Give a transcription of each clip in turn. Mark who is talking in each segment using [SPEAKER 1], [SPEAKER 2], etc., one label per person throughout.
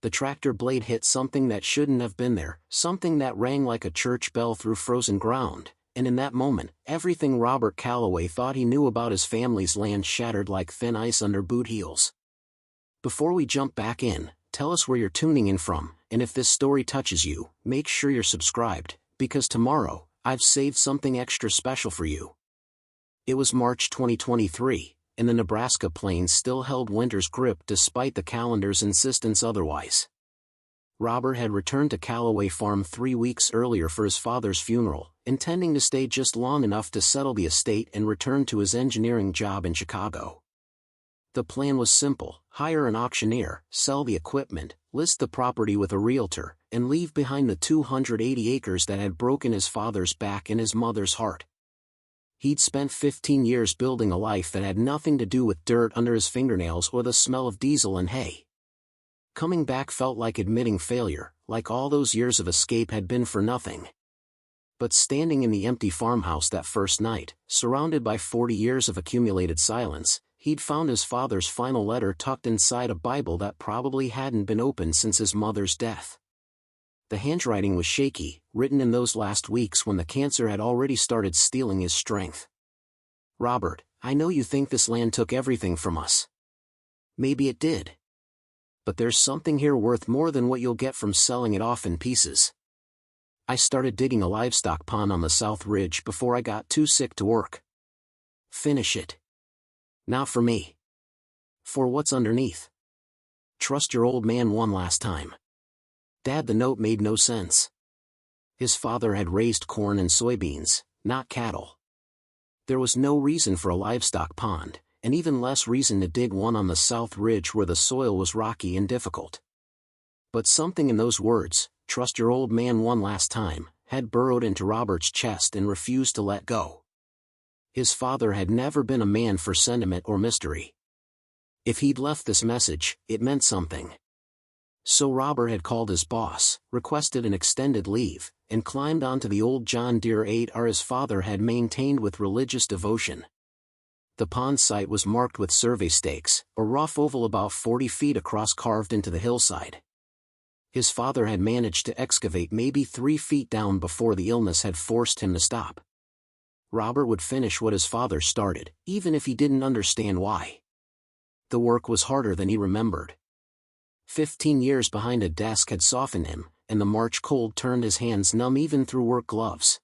[SPEAKER 1] The tractor blade hit something that shouldn't have been there, something that rang like a church bell through frozen ground, and in that moment, everything Robert Calloway thought he knew about his family's land shattered like thin ice under boot heels. Before we jump back in, tell us where you're tuning in from, and if this story touches you, make sure you're subscribed, because tomorrow, I've saved something extra special for you. It was March 2023, and the Nebraska plains still held winter's grip despite the calendar's insistence otherwise. Robert had returned to Calloway Farm 3 weeks earlier for his father's funeral, intending to stay just long enough to settle the estate and return to his engineering job in Chicago. The plan was simple: hire an auctioneer, sell the equipment, list the property with a realtor, and leave behind the 280 acres that had broken his father's back and his mother's heart. He'd spent 15 years building a life that had nothing to do with dirt under his fingernails or the smell of diesel and hay. Coming back felt like admitting failure, like all those years of escape had been for nothing. But standing in the empty farmhouse that first night, surrounded by 40 years of accumulated silence, he'd found his father's final letter tucked inside a Bible that probably hadn't been opened since his mother's death. The handwriting was shaky, written in those last weeks when the cancer had already started stealing his strength. "Robert, I know you think this land took everything from us. Maybe it did. But there's something here worth more than what you'll get from selling it off in pieces. I started digging a livestock pond on the South Ridge before I got too sick to work. Finish it. Not for me. For what's underneath. Trust your old man one last time." Dad, the note made no sense. His father had raised corn and soybeans, not cattle. There was no reason for a livestock pond, and even less reason to dig one on the South Ridge where the soil was rocky and difficult. But something in those words, "trust your old man one last time," had burrowed into Robert's chest and refused to let go. His father had never been a man for sentiment or mystery. If he'd left this message, it meant something. So Robert had called his boss, requested an extended leave, and climbed onto the old John Deere 8R his father had maintained with religious devotion. The pond site was marked with survey stakes, a rough oval about 40 feet across carved into the hillside. His father had managed to excavate maybe 3 feet down before the illness had forced him to stop. Robert would finish what his father started, even if he didn't understand why. The work was harder than he remembered. 15 years behind a desk had softened him, and the March cold turned his hands numb even through work gloves.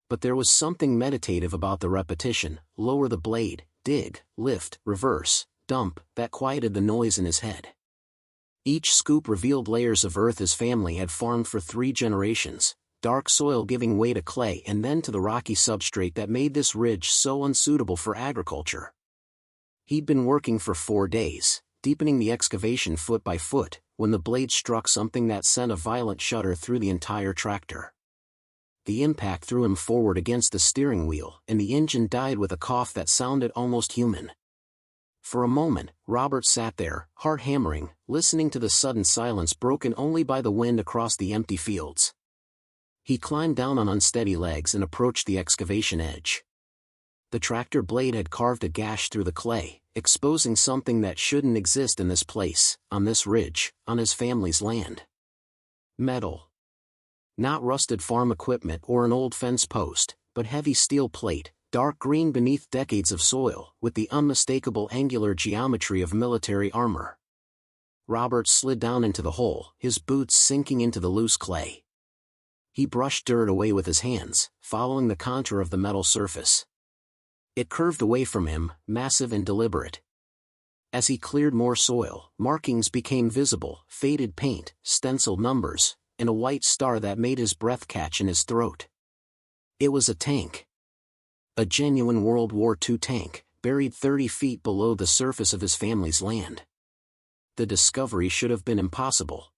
[SPEAKER 1] But there was something meditative about the repetition: lower the blade, dig, lift, reverse, dump, that quieted the noise in his head. Each scoop revealed layers of earth his family had farmed for 3 generations, dark soil giving way to clay and then to the rocky substrate that made this ridge so unsuitable for agriculture. He'd been working for 4 days, deepening the excavation foot by foot, when the blade struck something that sent a violent shudder through the entire tractor. The impact threw him forward against the steering wheel, and the engine died with a cough that sounded almost human. For a moment, Robert sat there, heart hammering, listening to the sudden silence broken only by the wind across the empty fields. He climbed down on unsteady legs and approached the excavation edge. The tractor blade had carved a gash through the clay, exposing something that shouldn't exist in this place, on this ridge, on his family's land. Metal. Not rusted farm equipment or an old fence post, but heavy steel plate, dark green beneath decades of soil, with the unmistakable angular geometry of military armor. Robert slid down into the hole, his boots sinking into the loose clay. He brushed dirt away with his hands, following the contour of the metal surface. It curved away from him, massive and deliberate. As he cleared more soil, markings became visible: faded paint, stenciled numbers, and a white star that made his breath catch in his throat. It was a tank. A genuine World War II tank, buried 30 feet below the surface of his family's land. The discovery should have been impossible.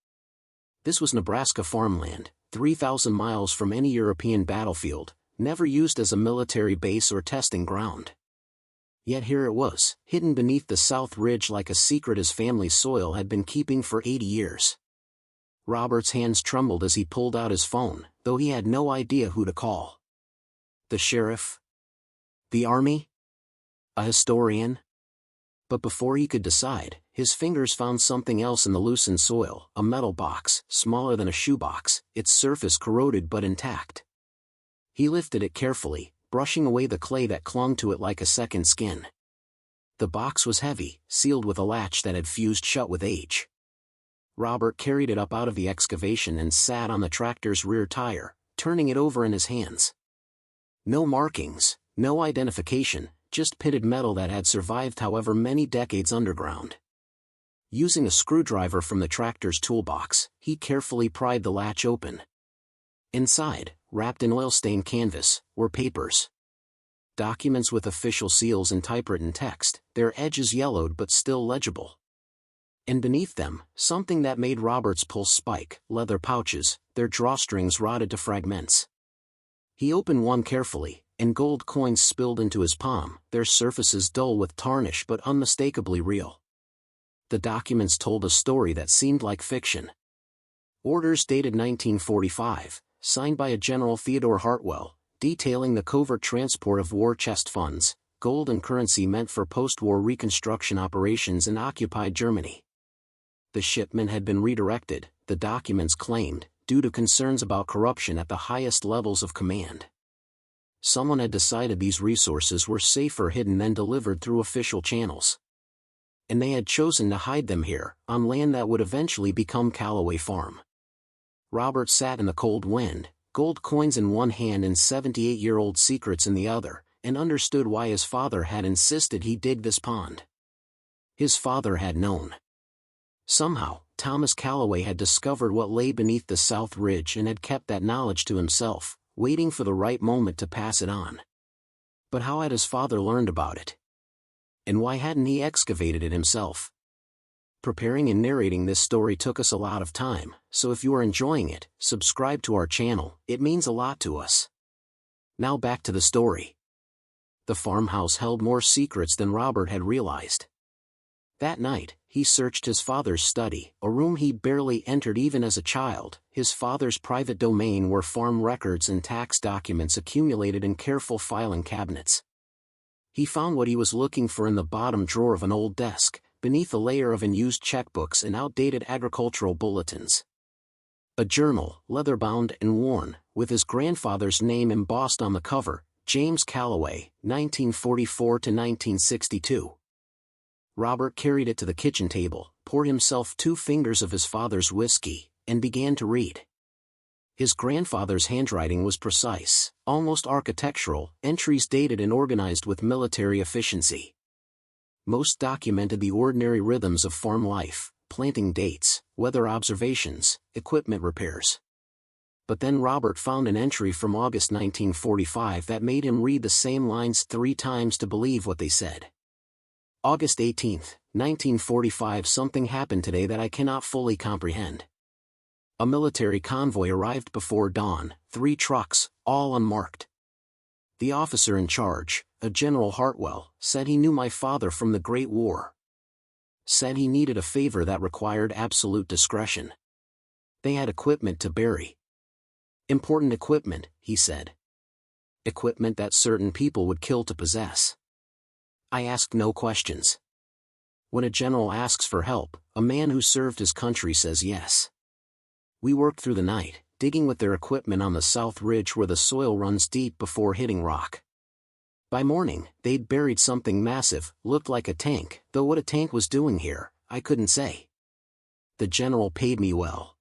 [SPEAKER 1] This was Nebraska farmland, 3,000 miles from any European battlefield, never used as a military base or testing ground. Yet here it was, hidden beneath the South Ridge like a secret his family's soil had been keeping for 80 years. Robert's hands trembled as he pulled out his phone, though he had no idea who to call. The sheriff? The army? A historian? But before he could decide, his fingers found something else in the loosened soil, a metal box, smaller than a shoebox, its surface corroded but intact. He lifted it carefully, brushing away the clay that clung to it like a second skin. The box was heavy, sealed with a latch that had fused shut with age. Robert carried it up out of the excavation and sat on the tractor's rear tire, turning it over in his hands. No markings, no identification, just pitted metal that had survived however many decades underground. Using a screwdriver from the tractor's toolbox, he carefully pried the latch open. Inside, wrapped in oil-stained canvas, were papers. Documents with official seals and typewritten text, their edges yellowed but still legible. And beneath them, something that made Robert's pulse spike, leather pouches, their drawstrings rotted to fragments. He opened one carefully, and gold coins spilled into his palm, their surfaces dull with tarnish but unmistakably real. The documents told a story that seemed like fiction. Orders dated 1945, signed by a General Theodore Hartwell, detailing the covert transport of war chest funds, gold and currency meant for post-war reconstruction operations in occupied Germany. The shipment had been redirected, the documents claimed, due to concerns about corruption at the highest levels of command. Someone had decided these resources were safer hidden than delivered through official channels. And they had chosen to hide them here, on land that would eventually become Calloway Farm. Robert sat in the cold wind, gold coins in one hand and 78-year-old secrets in the other, and understood why his father had insisted he dig this pond. His father had known. Somehow, Thomas Calloway had discovered what lay beneath the South Ridge and had kept that knowledge to himself, waiting for the right moment to pass it on. But how had his father learned about it? And why hadn't he excavated it himself? Preparing and narrating this story took us a lot of time, so if you are enjoying it, subscribe to our channel, it means a lot to us. Now back to the story. The farmhouse held more secrets than Robert had realized. That night, he searched his father's study, a room he barely entered even as a child, his father's private domain where farm records and tax documents accumulated in careful filing cabinets. He found what he was looking for in the bottom drawer of an old desk, beneath a layer of unused checkbooks and outdated agricultural bulletins. A journal, leather-bound and worn, with his grandfather's name embossed on the cover, James Calloway, 1944 to 1962. Robert carried it to the kitchen table, poured himself 2 fingers of his father's whiskey, and began to read. His grandfather's handwriting was precise, almost architectural, entries dated and organized with military efficiency. Most documented the ordinary rhythms of farm life, planting dates, weather observations, equipment repairs. But then Robert found an entry from August 1945 that made him read the same lines 3 times to believe what they said. August 18, 1945. Something happened today that I cannot fully comprehend. A military convoy arrived before dawn, 3 trucks, all unmarked. The officer in charge, a General Hartwell, said he knew my father from the Great War. Said he needed a favor that required absolute discretion. They had equipment to bury. Important equipment, he said. Equipment that certain people would kill to possess. I asked no questions. When a general asks for help, a man who served his country says yes. We worked through the night, digging with their equipment on the South Ridge where the soil runs deep before hitting rock. By morning, they'd buried something massive, looked like a tank, though what a tank was doing here, I couldn't say. The general paid me well.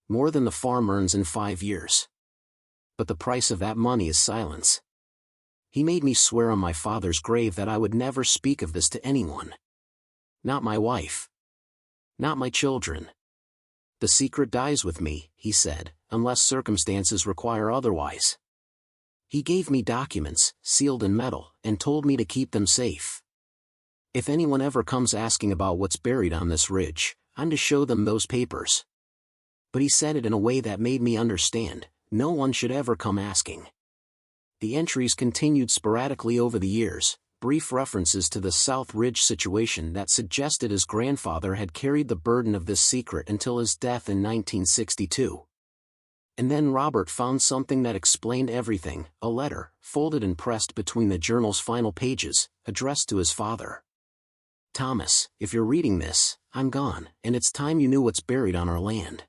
[SPEAKER 1] More than the farm earns in 5 years. But the price of that money is silence. He made me swear on my father's grave that I would never speak of this to anyone. Not my wife. Not my children. The secret dies with me, he said, unless circumstances require otherwise. He gave me documents, sealed in metal, and told me to keep them safe. If anyone ever comes asking about what's buried on this ridge, I'm to show them those papers. But he said it in a way that made me understand, no one should ever come asking. The entries continued sporadically over the years, brief references to the South Ridge situation that suggested his grandfather had carried the burden of this secret until his death in 1962. And then Robert found something that explained everything, a letter, folded and pressed between the journal's final pages, addressed to his father. Thomas, if you're reading this, I'm gone, and it's time you knew what's buried on our land.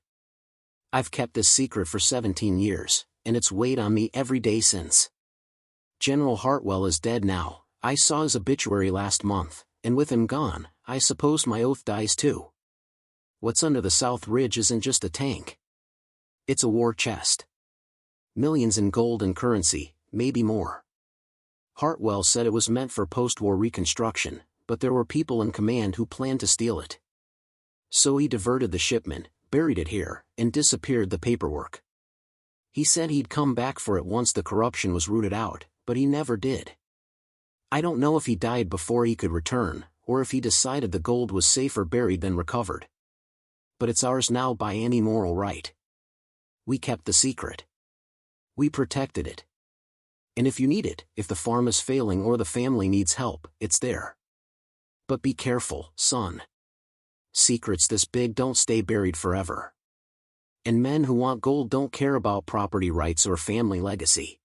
[SPEAKER 1] I've kept this secret for 17 years, and it's weighed on me every day since. General Hartwell is dead now. I saw his obituary last month, and with him gone, I suppose my oath dies too. What's under the South Ridge isn't just a tank. It's a war chest. Millions in gold and currency, maybe more. Hartwell said it was meant for post-war reconstruction, but there were people in command who planned to steal it. So he diverted the shipment, buried it here, and disappeared the paperwork. He said he'd come back for it once the corruption was rooted out, but he never did. I don't know if he died before he could return, or if he decided the gold was safer buried than recovered. But it's ours now by any moral right. We kept the secret. We protected it. And if you need it, if the farm is failing or the family needs help, it's there. But be careful, son. Secrets this big don't stay buried forever. And men who want gold don't care about property rights or family legacy.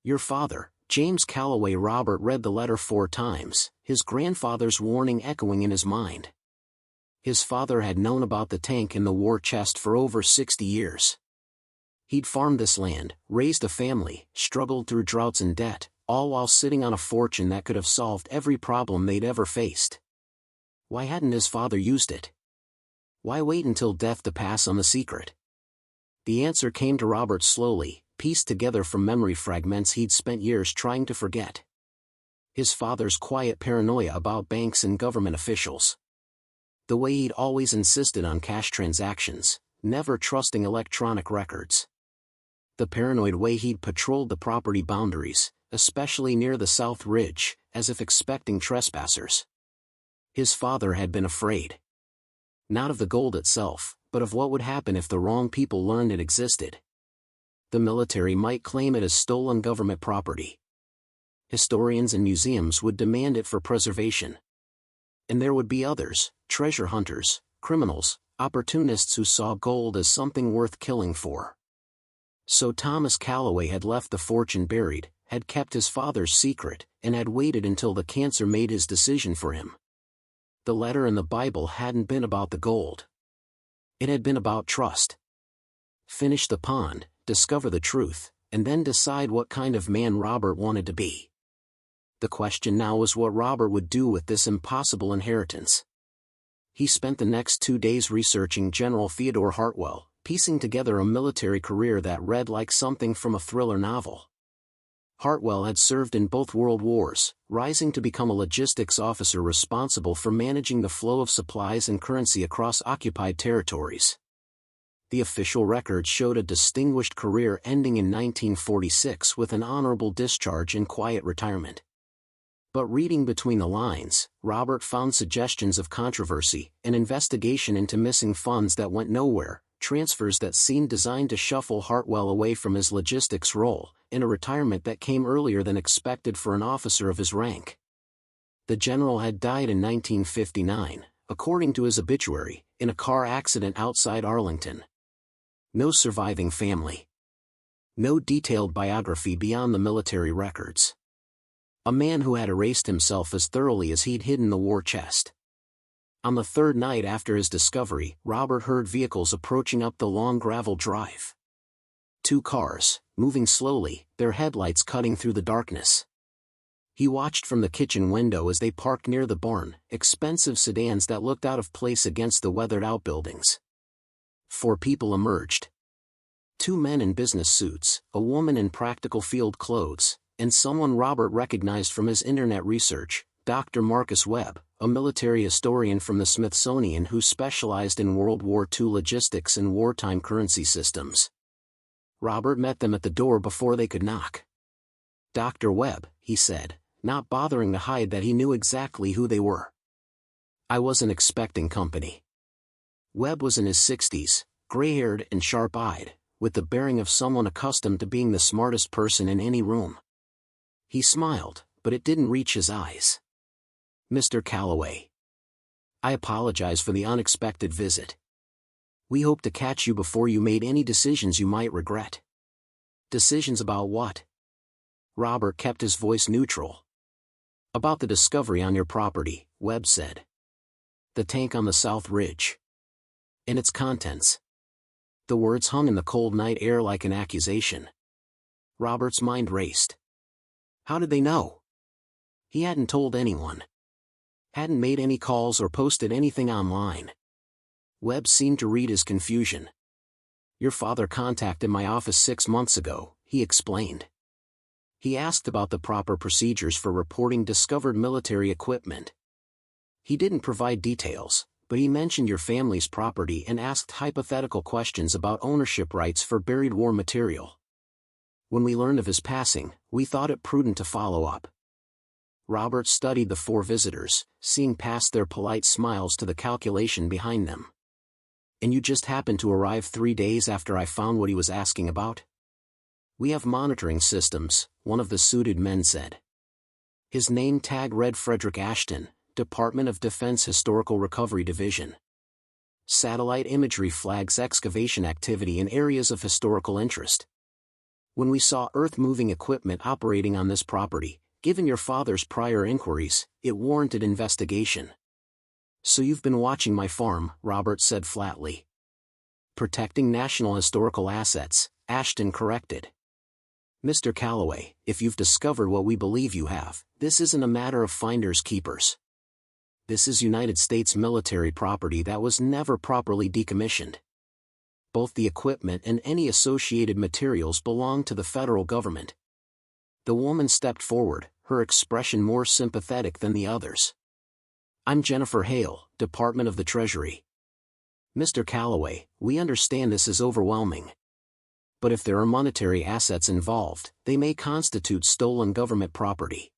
[SPEAKER 1] Your father, James Calloway. Robert read the letter 4 times, his grandfather's warning echoing in his mind. His father had known about the tank in the war chest for over 60 years. He'd farmed this land, raised a family, struggled through droughts and debt, all while sitting on a fortune that could have solved every problem they'd ever faced. Why hadn't his father used it? Why wait until death to pass on the secret? The answer came to Robert slowly, pieced together from memory fragments he'd spent years trying to forget. His father's quiet paranoia about banks and government officials. The way he'd always insisted on cash transactions, never trusting electronic records. The paranoid way he'd patrolled the property boundaries, especially near the South Ridge, as if expecting trespassers. His father had been afraid. Not of the gold itself, but of what would happen if the wrong people learned it existed. The military might claim it as stolen government property. Historians and museums would demand it for preservation. And there would be others, treasure hunters, criminals, opportunists who saw gold as something worth killing for. So Thomas Calloway had left the fortune buried, had kept his father's secret, and had waited until the cancer made his decision for him. The letter in the Bible hadn't been about the gold. It had been about trust. Finish the pond, discover the truth, and then decide what kind of man Robert wanted to be. The question now was what Robert would do with this impossible inheritance. He spent the next 2 days researching General Theodore Hartwell, piecing together a military career that read like something from a thriller novel. Hartwell had served in both World Wars, rising to become a logistics officer responsible for managing the flow of supplies and currency across occupied territories. The official record showed a distinguished career ending in 1946 with an honorable discharge and quiet retirement. But reading between the lines, Robert found suggestions of controversy, an investigation into missing funds that went nowhere, transfers that seemed designed to shuffle Hartwell away from his logistics role, and a retirement that came earlier than expected for an officer of his rank. The general had died in 1959, according to his obituary, in a car accident outside Arlington. No surviving family. No detailed biography beyond the military records. A man who had erased himself as thoroughly as he'd hidden the war chest. On the third night after his discovery, Robert heard vehicles approaching up the long gravel drive. 2 cars, moving slowly, their headlights cutting through the darkness. He watched from the kitchen window as they parked near the barn, expensive sedans that looked out of place against the weathered outbuildings. 4 people emerged. 2 men in business suits, a woman in practical field clothes, and someone Robert recognized from his internet research, Dr. Marcus Webb, a military historian from the Smithsonian who specialized in World War II logistics and wartime currency systems. Robert met them at the door before they could knock. "Dr. Webb," he said, not bothering to hide that he knew exactly who they were. "I wasn't expecting company." Webb was in his 60s, gray-haired and sharp-eyed, with the bearing of someone accustomed to being the smartest person in any room. He smiled, but it didn't reach his eyes. "Mr. Calloway. I apologize for the unexpected visit. We hope to catch you before you made any decisions you might regret." "Decisions about what?" Robert kept his voice neutral. About the discovery on your property, Webb said. The tank on the South Ridge. And its contents. The words hung in the cold night air like an accusation. Robert's mind raced. How did they know? He hadn't told anyone. Hadn't made any calls or posted anything online. Webb seemed to read his confusion. Your father contacted my office 6 months ago, he explained. He asked about the proper procedures for reporting discovered military equipment. He didn't provide details, but he mentioned your family's property and asked hypothetical questions about ownership rights for buried war material. When we learned of his passing, we thought it prudent to follow up. Robert studied the 4 visitors, seeing past their polite smiles to the calculation behind them. And you just happened to arrive 3 days after I found what he was asking about? We have monitoring systems, one of the suited men said. His name tag read Frederick Ashton, Department of Defense Historical Recovery Division. Satellite imagery flags excavation activity in areas of historical interest. When we saw earth-moving equipment operating on this property, given your father's prior inquiries, it warranted investigation. So you've been watching my farm, Robert said flatly. Protecting national historical assets, Ashton corrected. Mr. Calloway, if you've discovered what we believe you have, this isn't a matter of finders keepers. This is United States military property that was never properly decommissioned. Both the equipment and any associated materials belong to the federal government. The woman stepped forward, her expression more sympathetic than the others. I'm Jennifer Hale, Department of the Treasury. Mr. Calloway, we understand this is overwhelming. But if there are monetary assets involved, they may constitute stolen government property.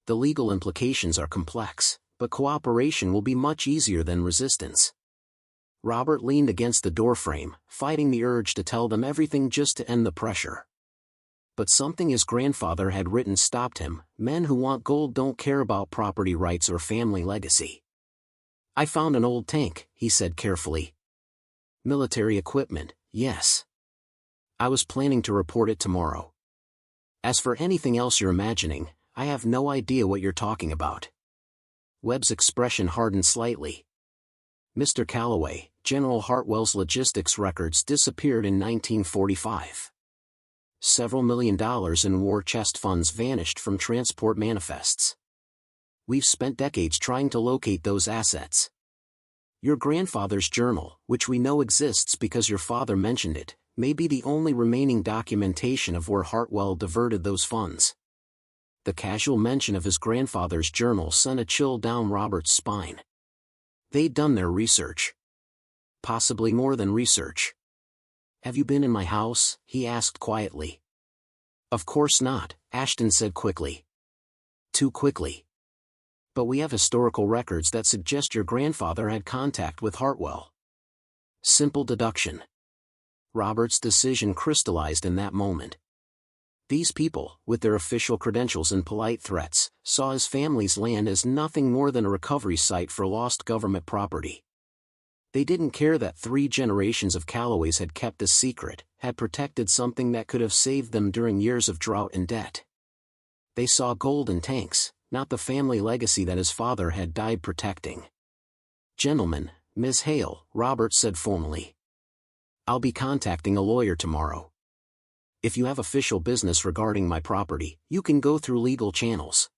[SPEAKER 1] The legal implications are complex, but cooperation will be much easier than resistance. Robert leaned against the doorframe, fighting the urge to tell them everything just to end the pressure. But something his grandfather had written stopped him. Men who want gold don't care about property rights or family legacy. I found an old tank, he said carefully. Military equipment, yes. I was planning to report it tomorrow. As for anything else you're imagining, I have no idea what you're talking about. Webb's expression hardened slightly. Mr. Calloway, General Hartwell's logistics records disappeared in 1945. Several $1 million in war chest funds vanished from transport manifests. We've spent decades trying to locate those assets. Your grandfather's journal, which we know exists because your father mentioned it, may be the only remaining documentation of where Hartwell diverted those funds. The casual mention of his grandfather's journal sent a chill down Robert's spine. They'd done their research. Possibly more than research. Have you been in my house? He asked quietly. Of course not, Ashton said quickly. Too quickly. But we have historical records that suggest your grandfather had contact with Hartwell. Simple deduction. Robert's decision crystallized in that moment. These people, with their official credentials and polite threats, saw his family's land as nothing more than a recovery site for lost government property. They didn't care that 3 generations of Calloways had kept a secret, had protected something that could have saved them during years of drought and debt. They saw gold and tanks, not the family legacy that his father had died protecting. Gentlemen, Miss Hale, Robert said formally. I'll be contacting a lawyer tomorrow. If you have official business regarding my property, you can go through legal channels.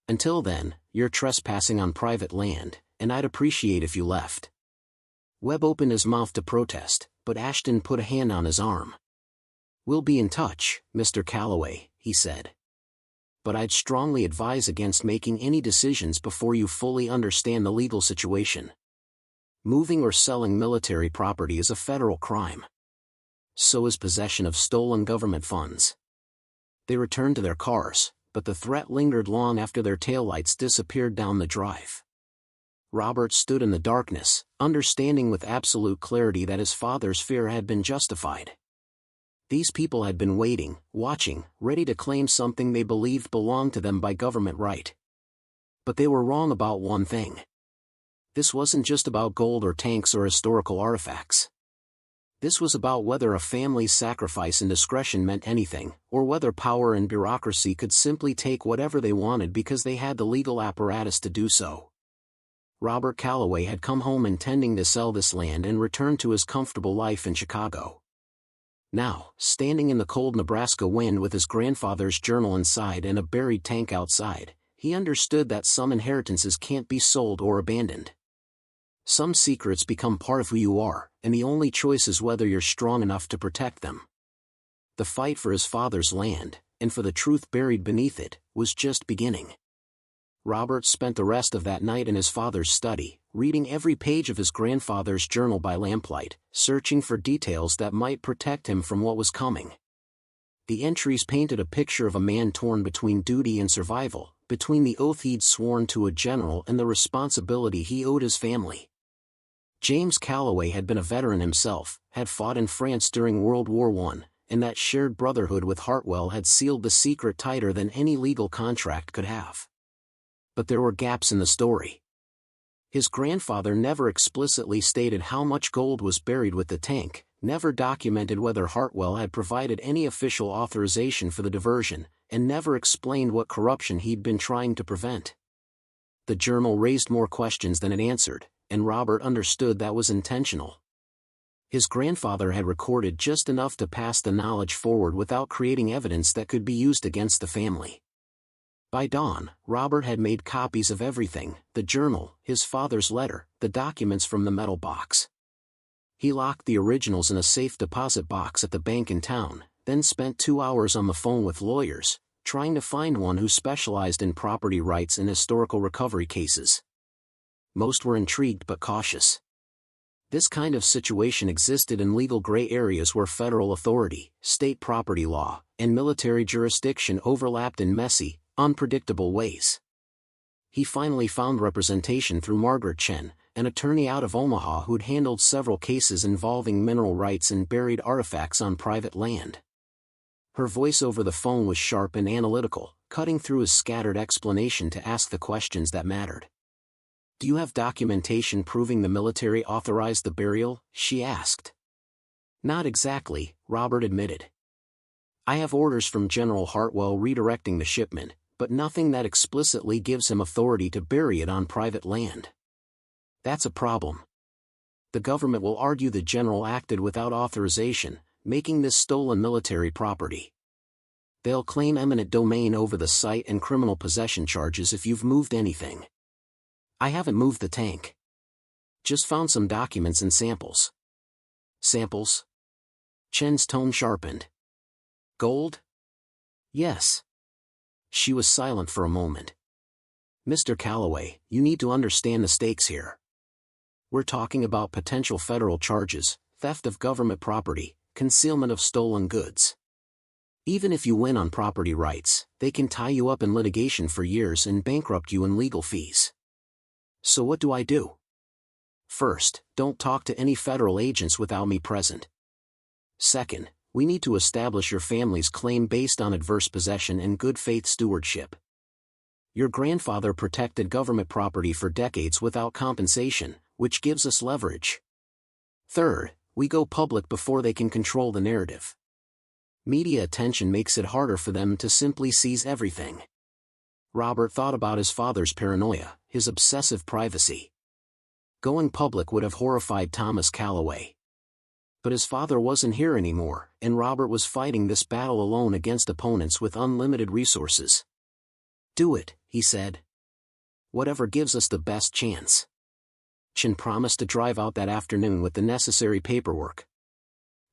[SPEAKER 1] Until then, you're trespassing on private land, and I'd appreciate if you left. Webb opened his mouth to protest, but Ashton put a hand on his arm. We'll be in touch, Mr. Calloway, he said. But I'd strongly advise against making any decisions before you fully understand the legal situation. Moving or selling military property is a federal crime. So is possession of stolen government funds. They returned to their cars, but the threat lingered long after their taillights disappeared down the drive. Robert stood in the darkness, understanding with absolute clarity that his father's fear had been justified. These people had been waiting, watching, ready to claim something they believed belonged to them by government right. But they were wrong about one thing. This wasn't just about gold or tanks or historical artifacts. This was about whether a family's sacrifice and discretion meant anything, or whether power and bureaucracy could simply take whatever they wanted because they had the legal apparatus to do so. Robert Calloway had come home intending to sell this land and return to his comfortable life in Chicago. Now, standing in the cold Nebraska wind with his grandfather's journal inside and a buried tank outside, he understood that some inheritances can't be sold or abandoned. Some secrets become part of who you are, and the only choice is whether you're strong enough to protect them. The fight for his father's land, and for the truth buried beneath it, was just beginning. Robert spent the rest of that night in his father's study, reading every page of his grandfather's journal by lamplight, searching for details that might protect him from what was coming. The entries painted a picture of a man torn between duty and survival, between the oath he'd sworn to a general and the responsibility he owed his family. James Calloway had been a veteran himself, had fought in France during World War I, and that shared brotherhood with Hartwell had sealed the secret tighter than any legal contract could have. But there were gaps in the story. His grandfather never explicitly stated how much gold was buried with the tank, never documented whether Hartwell had provided any official authorization for the diversion, and never explained what corruption he'd been trying to prevent. The journal raised more questions than it answered, and Robert understood that was intentional. His grandfather had recorded just enough to pass the knowledge forward without creating evidence that could be used against the family. By dawn, Robert had made copies of everything: the journal, his father's letter, the documents from the metal box. He locked the originals in a safe deposit box at the bank in town, then spent 2 hours on the phone with lawyers, trying to find one who specialized in property rights and historical recovery cases. Most were intrigued but cautious. This kind of situation existed in legal gray areas where federal authority, state property law, and military jurisdiction overlapped in messy, unpredictable ways. He finally found representation through Margaret Chen, an attorney out of Omaha who'd handled several cases involving mineral rights and buried artifacts on private land. Her voice over the phone was sharp and analytical, cutting through his scattered explanation to ask the questions that mattered. "Do you have documentation proving the military authorized the burial?" she asked. "Not exactly," Robert admitted. "I have orders from General Hartwell redirecting the shipment, but nothing that explicitly gives him authority to bury it on private land. That's a problem. The government will argue the general acted without authorization, making this stolen military property. They'll claim eminent domain over the site and criminal possession charges if you've moved anything. I haven't moved the tank. Just found some documents and samples." "Samples?" Chen's tone sharpened. "Gold?" "Yes." She was silent for a moment. "Mr. Calloway, you need to understand the stakes here. We're talking about potential federal charges, theft of government property, concealment of stolen goods. Even if you win on property rights, they can tie you up in litigation for years and bankrupt you in legal fees. So what do I do? First, don't talk to any federal agents without me present. Second, we need to establish your family's claim based on adverse possession and good faith stewardship. Your grandfather protected government property for decades without compensation, which gives us leverage. Third, we go public before they can control the narrative. Media attention makes it harder for them to simply seize everything." Robert thought about his father's paranoia, his obsessive privacy. Going public would have horrified Thomas Calloway. But his father wasn't here anymore, and Robert was fighting this battle alone against opponents with unlimited resources. "Do it," he said. "Whatever gives us the best chance." Chen promised to drive out that afternoon with the necessary paperwork.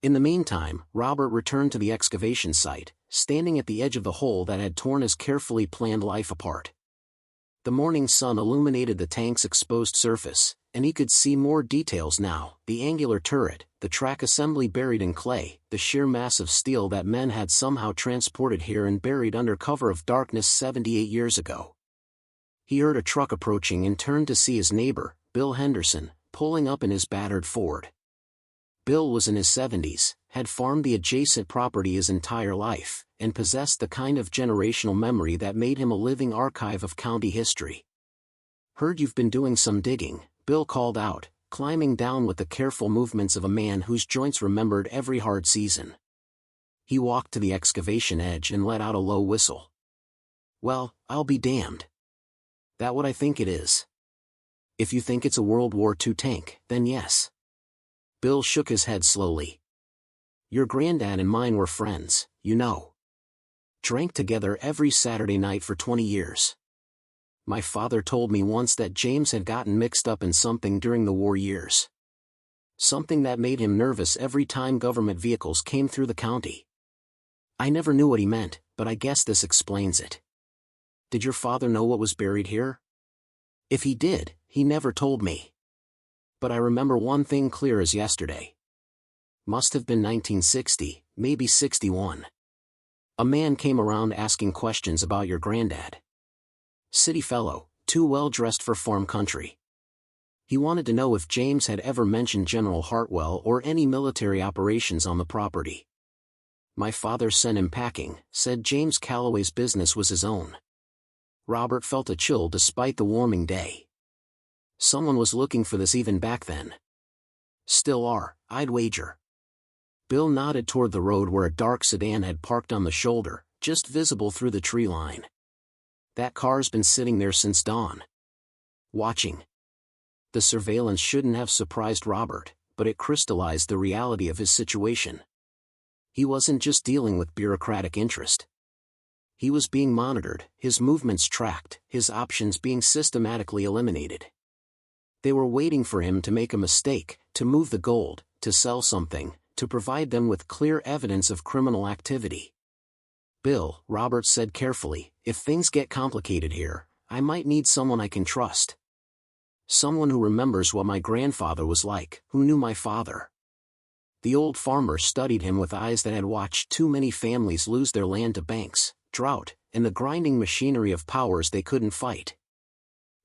[SPEAKER 1] In the meantime, Robert returned to the excavation site, standing at the edge of the hole that had torn his carefully planned life apart. The morning sun illuminated the tank's exposed surface, and he could see more details now: the angular turret, the track assembly buried in clay, the sheer mass of steel that men had somehow transported here and buried under cover of darkness 78 years ago. He heard a truck approaching and turned to see his neighbor, Bill Henderson, pulling up in his battered Ford. Bill was in his 70s, had farmed the adjacent property his entire life, and possessed the kind of generational memory that made him a living archive of county history. "Heard you've been doing some digging," Bill called out, climbing down with the careful movements of a man whose joints remembered every hard season. He walked to the excavation edge and let out a low whistle. "Well, I'll be damned. That what I think it is. If you think it's a World War II tank, then yes." Bill shook his head slowly. "Your granddad and mine were friends, you know. Drank together every Saturday night for 20 years. My father told me once that James had gotten mixed up in something during the war years. Something that made him nervous every time government vehicles came through the county. I never knew what he meant, but I guess this explains it. Did your father know what was buried here? If he did, he never told me. But I remember one thing clear as yesterday. Must have been 1960, maybe 61. A man came around asking questions about your granddad. City fellow, too well dressed for farm country. He wanted to know if James had ever mentioned General Hartwell or any military operations on the property. My father sent him packing, said James Calloway's business was his own." Robert felt a chill despite the warming day. Someone was looking for this even back then. "Still are, I'd wager." Bill nodded toward the road where a dark sedan had parked on the shoulder, just visible through the tree line. "That car's been sitting there since dawn. Watching." The surveillance shouldn't have surprised Robert, but it crystallized the reality of his situation. He wasn't just dealing with bureaucratic interest. He was being monitored, his movements tracked, his options being systematically eliminated. They were waiting for him to make a mistake, to move the gold, to sell something, to provide them with clear evidence of criminal activity. "Bill," Robert said carefully, "if things get complicated here, I might need someone I can trust. Someone who remembers what my grandfather was like, who knew my father." The old farmer studied him with eyes that had watched too many families lose their land to banks, drought, and the grinding machinery of powers they couldn't fight.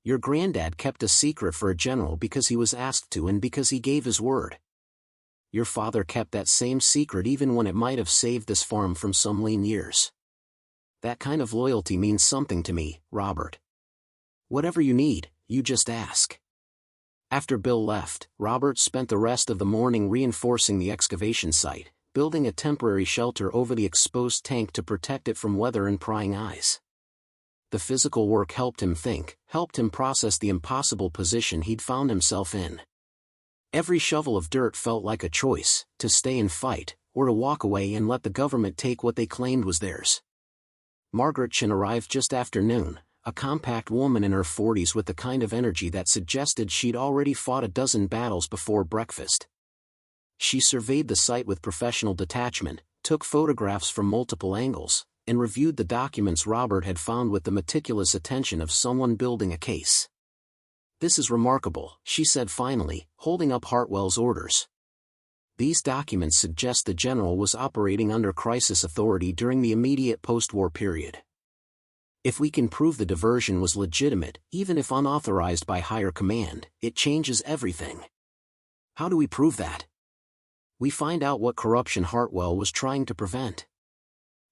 [SPEAKER 1] "Your granddad kept a secret for a general because he was asked to and because he gave his word. Your father kept that same secret even when it might have saved this farm from some lean years. That kind of loyalty means something to me, Robert. Whatever you need, you just ask." After Bill left, Robert spent the rest of the morning reinforcing the excavation site, building a temporary shelter over the exposed tank to protect it from weather and prying eyes. The physical work helped him think, helped him process the impossible position he'd found himself in. Every shovel of dirt felt like a choice, to stay and fight, or to walk away and let the government take what they claimed was theirs. Margaret Chin arrived just after noon, a compact woman in her 40s with the kind of energy that suggested she'd already fought a dozen battles before breakfast. She surveyed the site with professional detachment, took photographs from multiple angles, and reviewed the documents Robert had found with the meticulous attention of someone building a case. "This is remarkable," she said finally, holding up Hartwell's orders. "These documents suggest the general was operating under crisis authority during the immediate post-war period. If we can prove the diversion was legitimate, even if unauthorized by higher command, it changes everything." "How do we prove that?" "We find out what corruption Hartwell was trying to prevent.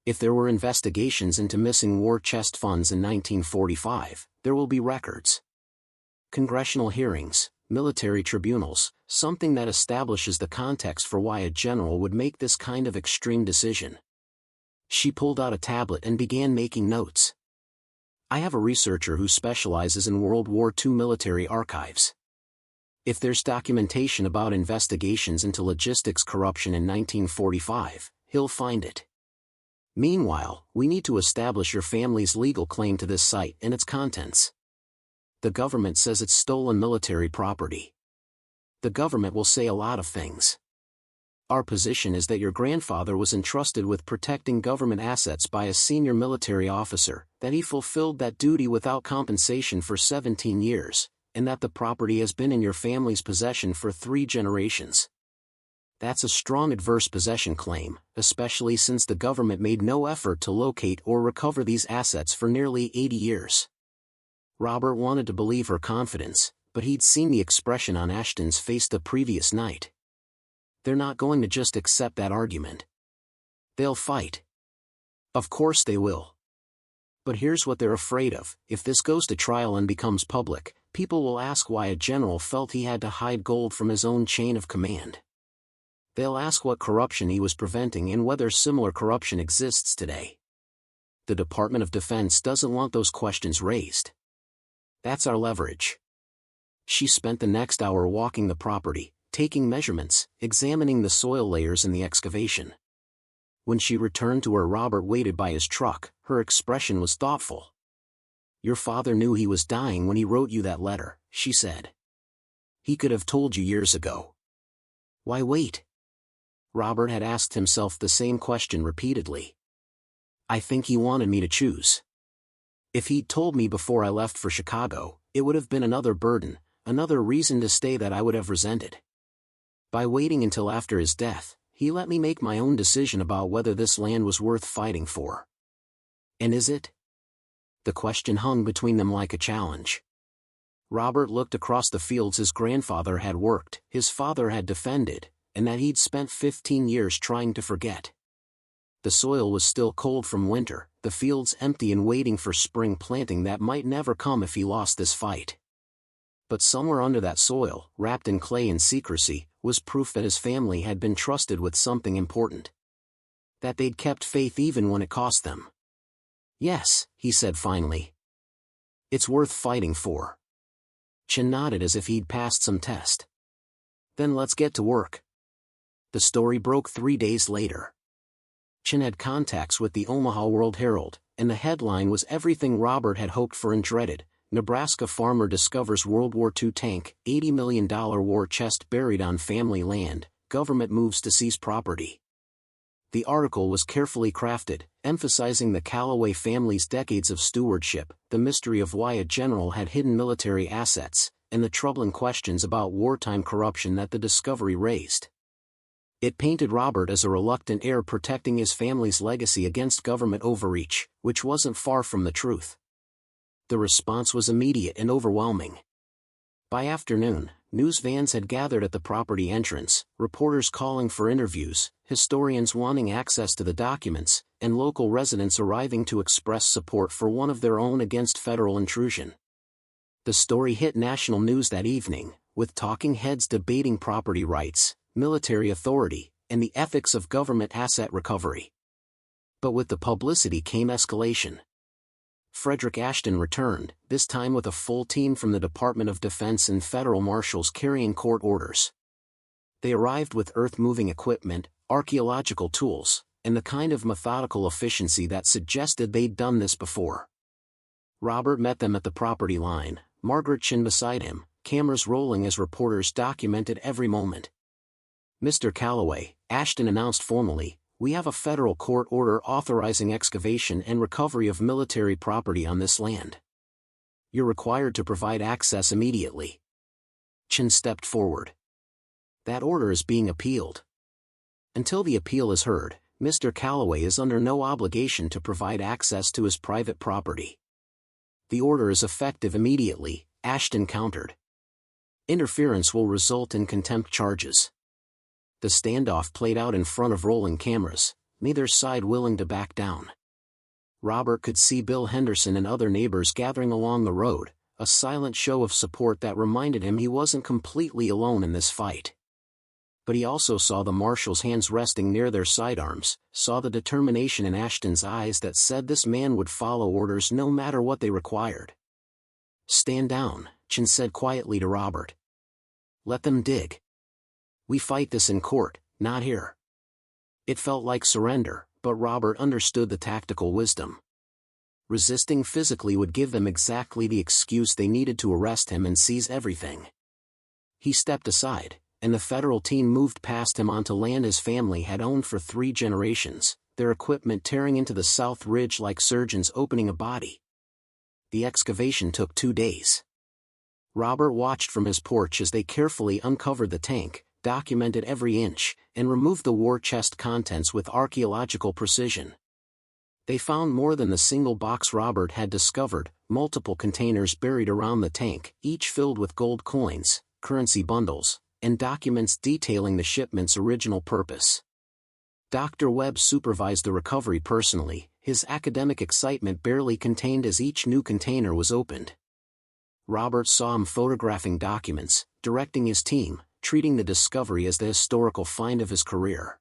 [SPEAKER 1] If there were investigations into missing war chest funds in 1945, there will be records. Congressional hearings, military tribunals, something that establishes the context for why a general would make this kind of extreme decision." She pulled out a tablet and began making notes. "I have a researcher who specializes in World War II military archives. If there's documentation about investigations into logistics corruption in 1945, he'll find it. Meanwhile, we need to establish your family's legal claim to this site and its contents. The government says it's stolen military property. The government will say a lot of things. Our position is that your grandfather was entrusted with protecting government assets by a senior military officer, that he fulfilled that duty without compensation for 17 years, and that the property has been in your family's possession for 3 generations. That's a strong adverse possession claim, especially since the government made no effort to locate or recover these assets for nearly 80 years. Robert wanted to believe her confidence, but he'd seen the expression on Ashton's face the previous night. They're not going to just accept that argument. They'll fight. Of course they will. But here's what they're afraid of: if this goes to trial and becomes public, People will ask why a general felt he had to hide gold from his own chain of command. They'll ask what corruption he was preventing and whether similar corruption exists today. The Department of Defense doesn't want those questions raised. That's our leverage. She spent the next hour walking the property, taking measurements, examining the soil layers in the excavation. When she returned to where Robert waited by his truck, her expression was thoughtful. "Your father knew he was dying when he wrote you that letter," she said. "He could have told you years ago." Why wait? Robert had asked himself the same question repeatedly. "I think he wanted me to choose. If he'd told me before I left for Chicago, it would have been another burden, another reason to stay that I would have resented. By waiting until after his death, he let me make my own decision about whether this land was worth fighting for. And is it?" The question hung between them like a challenge. Robert looked across the fields his grandfather had worked, his father had defended, and that he'd spent 15 years trying to forget. The soil was still cold from winter, the fields empty and waiting for spring planting that might never come if he lost this fight. But somewhere under that soil, wrapped in clay and secrecy, was proof that his family had been trusted with something important. That they'd kept faith even when it cost them. "Yes," he said finally. "It's worth fighting for." Chin nodded as if he'd passed some test. "Then let's get to work." The story broke 3 days later. Chin had contacts with the Omaha World-Herald, and the headline was everything Robert had hoped for and dreaded: Nebraska farmer discovers World War II tank, $80 million war chest buried on family land, government moves to seize property. The article was carefully crafted, emphasizing the Calloway family's decades of stewardship, the mystery of why a general had hidden military assets, and the troubling questions about wartime corruption that the discovery raised. It painted Robert as a reluctant heir protecting his family's legacy against government overreach, which wasn't far from the truth. The response was immediate and overwhelming. By afternoon, news vans had gathered at the property entrance, reporters calling for interviews, historians wanting access to the documents, and local residents arriving to express support for one of their own against federal intrusion. The story hit national news that evening, with talking heads debating property rights, military authority, and the ethics of government asset recovery. But with the publicity came escalation. Frederick Ashton returned, this time with a full team from the Department of Defense and federal marshals carrying court orders. They arrived with earth-moving equipment, archaeological tools, and the kind of methodical efficiency that suggested they'd done this before. Robert met them at the property line, Margaret Chin beside him, cameras rolling as reporters documented every moment. "Mr. Calloway," Ashton announced formally, "we have a federal court order authorizing excavation and recovery of military property on this land. You're required to provide access immediately." Chin stepped forward. "That order is being appealed. Until the appeal is heard, Mr. Calloway is under no obligation to provide access to his private property." "The order is effective immediately," Ashton countered. "Interference will result in contempt charges." The standoff played out in front of rolling cameras, neither side willing to back down. Robert could see Bill Henderson and other neighbors gathering along the road, a silent show of support that reminded him he wasn't completely alone in this fight. But he also saw the marshals' hands resting near their sidearms, saw the determination in Ashton's eyes that said this man would follow orders no matter what they required. "Stand down," Chin said quietly to Robert. "Let them dig. We fight this in court, not here." It felt like surrender, but Robert understood the tactical wisdom. Resisting physically would give them exactly the excuse they needed to arrest him and seize everything. He stepped aside, and the federal team moved past him onto land his family had owned for 3 generations, their equipment tearing into the south ridge like surgeons opening a body. The excavation took 2 days. Robert watched from his porch as they carefully uncovered the tank, documented every inch, and removed the war chest contents with archaeological precision. They found more than the single box Robert had discovered, multiple containers buried around the tank, each filled with gold coins, currency bundles, and documents detailing the shipment's original purpose. Dr. Webb supervised the recovery personally, his academic excitement barely contained as each new container was opened. Robert saw him photographing documents, directing his team, treating the discovery as the historical find of his career.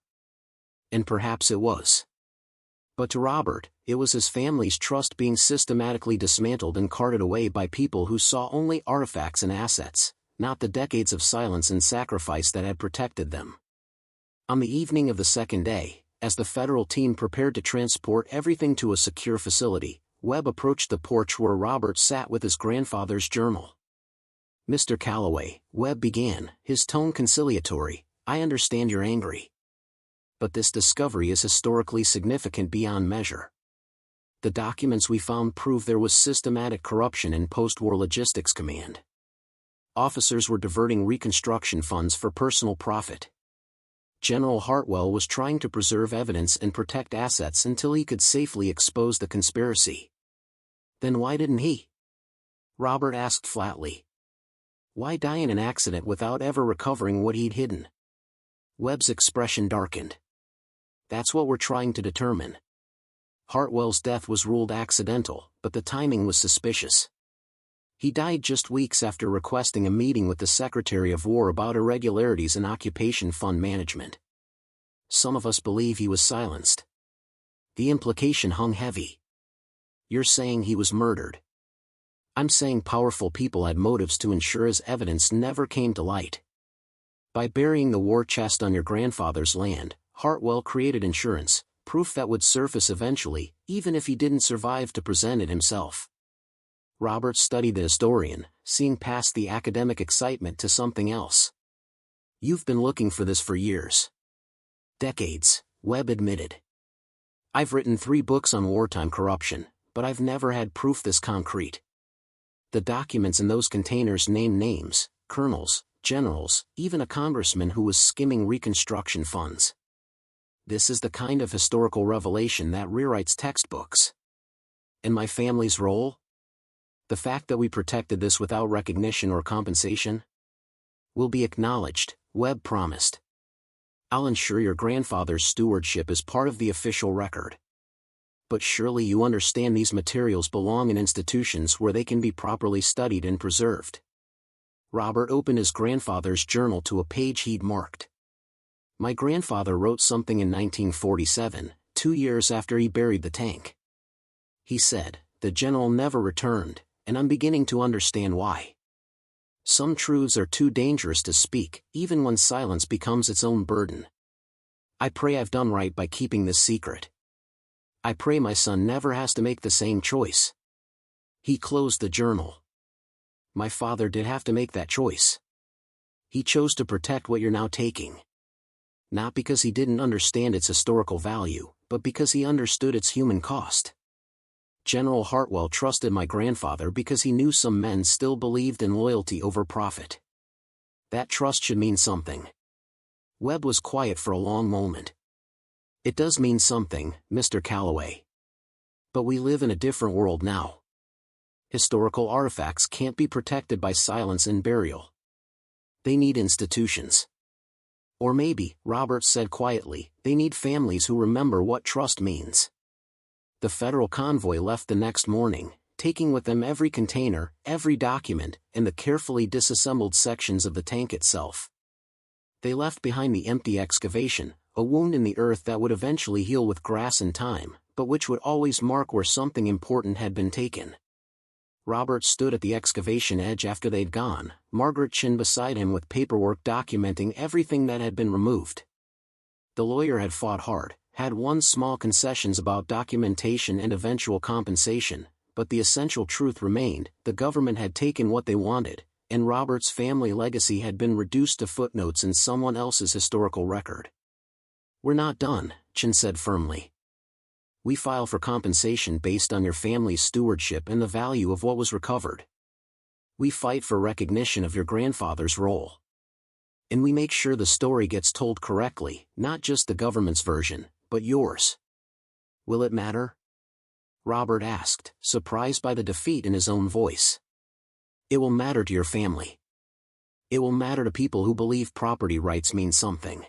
[SPEAKER 1] And perhaps it was. But to Robert, it was his family's trust being systematically dismantled and carted away by people who saw only artifacts and assets, not the decades of silence and sacrifice that had protected them. On the evening of the second day, as the federal team prepared to transport everything to a secure facility, Webb approached the porch where Robert sat with his grandfather's journal. "Mr. Calloway," Webb began, his tone conciliatory, "I understand you're angry. But this discovery is historically significant beyond measure. The documents we found prove there was systematic corruption in post-war logistics command. Officers were diverting Reconstruction funds for personal profit. General Hartwell was trying to preserve evidence and protect assets until he could safely expose the conspiracy." "Then why didn't he?" Robert asked flatly. "Why die in an accident without ever recovering what he'd hidden?" Webb's expression darkened. "That's what we're trying to determine. Hartwell's death was ruled accidental, but the timing was suspicious. He died just weeks after requesting a meeting with the Secretary of War about irregularities in occupation fund management. Some of us believe he was silenced." The implication hung heavy. "You're saying he was murdered." "I'm saying powerful people had motives to ensure his evidence never came to light. By burying the war chest on your grandfather's land, Hartwell created insurance, proof that would surface eventually, even if he didn't survive to present it himself." Robert studied the historian, seeing past the academic excitement to something else. "You've been looking for this for years." "Decades," Webb admitted. "I've written 3 books on wartime corruption, but I've never had proof this concrete. The documents in those containers name names, colonels, generals, even a congressman who was skimming Reconstruction funds. This is the kind of historical revelation that rewrites textbooks. And my family's role? The fact that we protected this without recognition or compensation? Will be acknowledged," Webb promised. "I'll ensure your grandfather's stewardship is part of the official record. But surely you understand these materials belong in institutions where they can be properly studied and preserved." Robert opened his grandfather's journal to a page he'd marked. "My grandfather wrote something in 1947, 2 years after he buried the tank. He said, 'The general never returned, and I'm beginning to understand why. Some truths are too dangerous to speak, even when silence becomes its own burden. I pray I've done right by keeping this secret. I pray my son never has to make the same choice.'" He closed the journal. "My father did have to make that choice. He chose to protect what you're now taking. Not because he didn't understand its historical value, but because he understood its human cost. General Hartwell trusted my grandfather because he knew some men still believed in loyalty over profit. That trust should mean something." Webb was quiet for a long moment. "It does mean something, Mr. Calloway. But we live in a different world now. Historical artifacts can't be protected by silence and burial. They need institutions. Or maybe," Robert said quietly, "they need families who remember what trust means." The federal convoy left the next morning, taking with them every container, every document, and the carefully disassembled sections of the tank itself. They left behind the empty excavation, a wound in the earth that would eventually heal with grass and time, but which would always mark where something important had been taken. Robert stood at the excavation edge after they'd gone, Margaret Chin beside him with paperwork documenting everything that had been removed. The lawyer had fought hard, had won small concessions about documentation and eventual compensation, but the essential truth remained: the government had taken what they wanted, and Robert's family legacy had been reduced to footnotes in someone else's historical record. "We're not done," Chin said firmly. "We file for compensation based on your family's stewardship and the value of what was recovered. We fight for recognition of your grandfather's role. And we make sure the story gets told correctly, not just the government's version, but yours. Will it matter?" Robert asked, surprised by the defeat in his own voice. "It will matter to your family. It will matter to people who believe property rights mean something.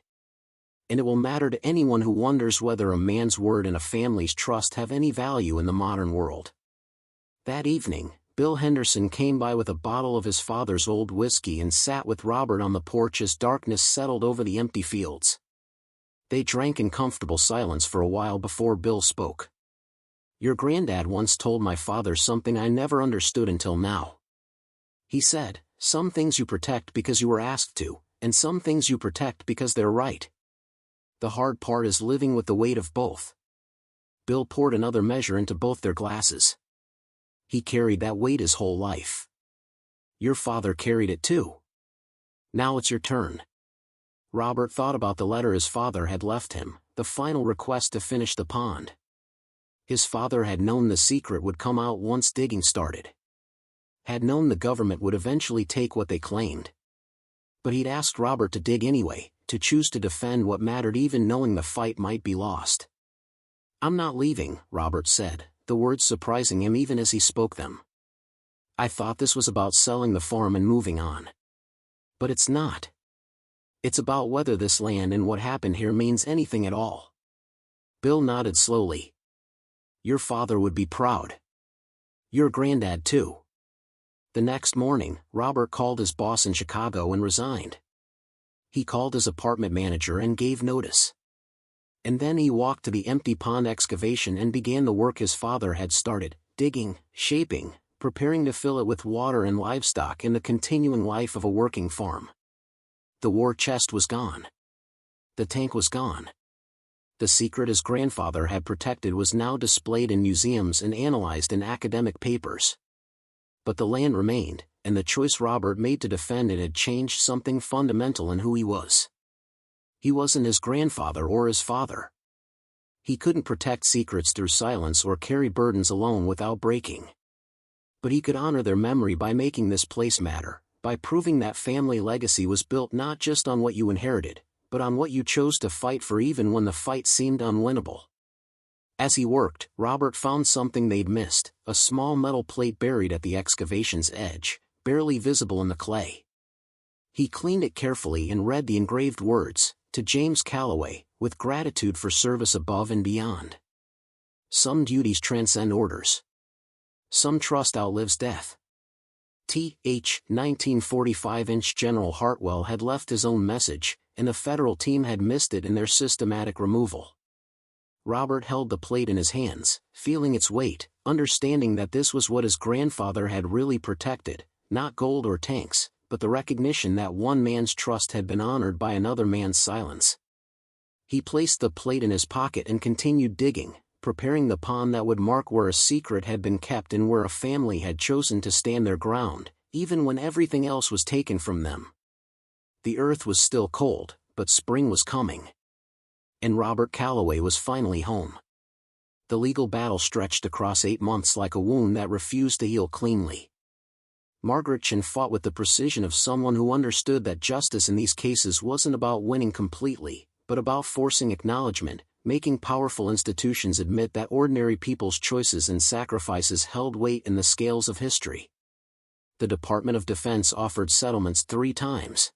[SPEAKER 1] And it will matter to anyone who wonders whether a man's word and a family's trust have any value in the modern world." That evening, Bill Henderson came by with a bottle of his father's old whiskey and sat with Robert on the porch as darkness settled over the empty fields. They drank in comfortable silence for a while before Bill spoke. "Your granddad once told my father something I never understood until now. He said, some things you protect because you were asked to, and some things you protect because they're right. The hard part is living with the weight of both." Bill poured another measure into both their glasses. "He carried that weight his whole life. Your father carried it too. Now it's your turn." Robert thought about the letter his father had left him, the final request to finish the pond. His father had known the secret would come out once digging started. Had known the government would eventually take what they claimed. But he'd asked Robert to dig anyway, to choose to defend what mattered even knowing the fight might be lost. "I'm not leaving," Robert said, the words surprising him even as he spoke them. "I thought this was about selling the farm and moving on. But it's not. It's about whether this land and what happened here means anything at all." Bill nodded slowly. "Your father would be proud. Your granddad too." The next morning, Robert called his boss in Chicago and resigned. He called his apartment manager and gave notice. And then he walked to the empty pond excavation and began the work his father had started, digging, shaping, preparing to fill it with water and livestock in the continuing life of a working farm. The war chest was gone. The tank was gone. The secret his grandfather had protected was now displayed in museums and analyzed in academic papers. But the land remained, and the choice Robert made to defend it had changed something fundamental in who he was. He wasn't his grandfather or his father. He couldn't protect secrets through silence or carry burdens alone without breaking. But he could honor their memory by making this place matter, by proving that family legacy was built not just on what you inherited, but on what you chose to fight for even when the fight seemed unwinnable. As he worked, Robert found something they'd missed, a small metal plate buried at the excavation's edge, barely visible in the clay. He cleaned it carefully and read the engraved words, "To James Calloway, with gratitude for service above and beyond. Some duties transcend orders. Some trust outlives death." Th. 1945-inch General Hartwell had left his own message, and the federal team had missed it in their systematic removal. Robert held the plate in his hands, feeling its weight, understanding that this was what his grandfather had really protected, not gold or tanks, but the recognition that one man's trust had been honored by another man's silence. He placed the plate in his pocket and continued digging, preparing the pond that would mark where a secret had been kept and where a family had chosen to stand their ground, even when everything else was taken from them. The earth was still cold, but spring was coming. And Robert Calloway was finally home. The legal battle stretched across 8 months like a wound that refused to heal cleanly. Margaret Chin fought with the precision of someone who understood that justice in these cases wasn't about winning completely, but about forcing acknowledgement, making powerful institutions admit that ordinary people's choices and sacrifices held weight in the scales of history. The Department of Defense offered settlements 3 times.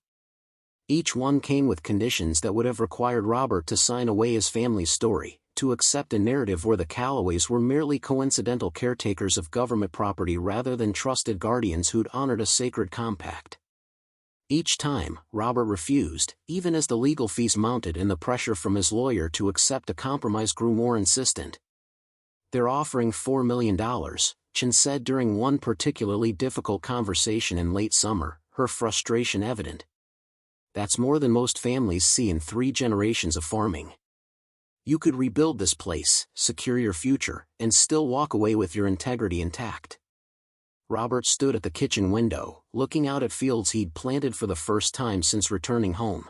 [SPEAKER 1] Each one came with conditions that would have required Robert to sign away his family's story, to accept a narrative where the Calloways were merely coincidental caretakers of government property rather than trusted guardians who'd honored a sacred compact. Each time, Robert refused, even as the legal fees mounted and the pressure from his lawyer to accept a compromise grew more insistent. "They're offering $4 million, Chin said during one particularly difficult conversation in late summer, her frustration evident. "That's more than most families see in 3 generations of farming. You could rebuild this place, secure your future, and still walk away with your integrity intact." Robert stood at the kitchen window, looking out at fields he'd planted for the first time since returning home.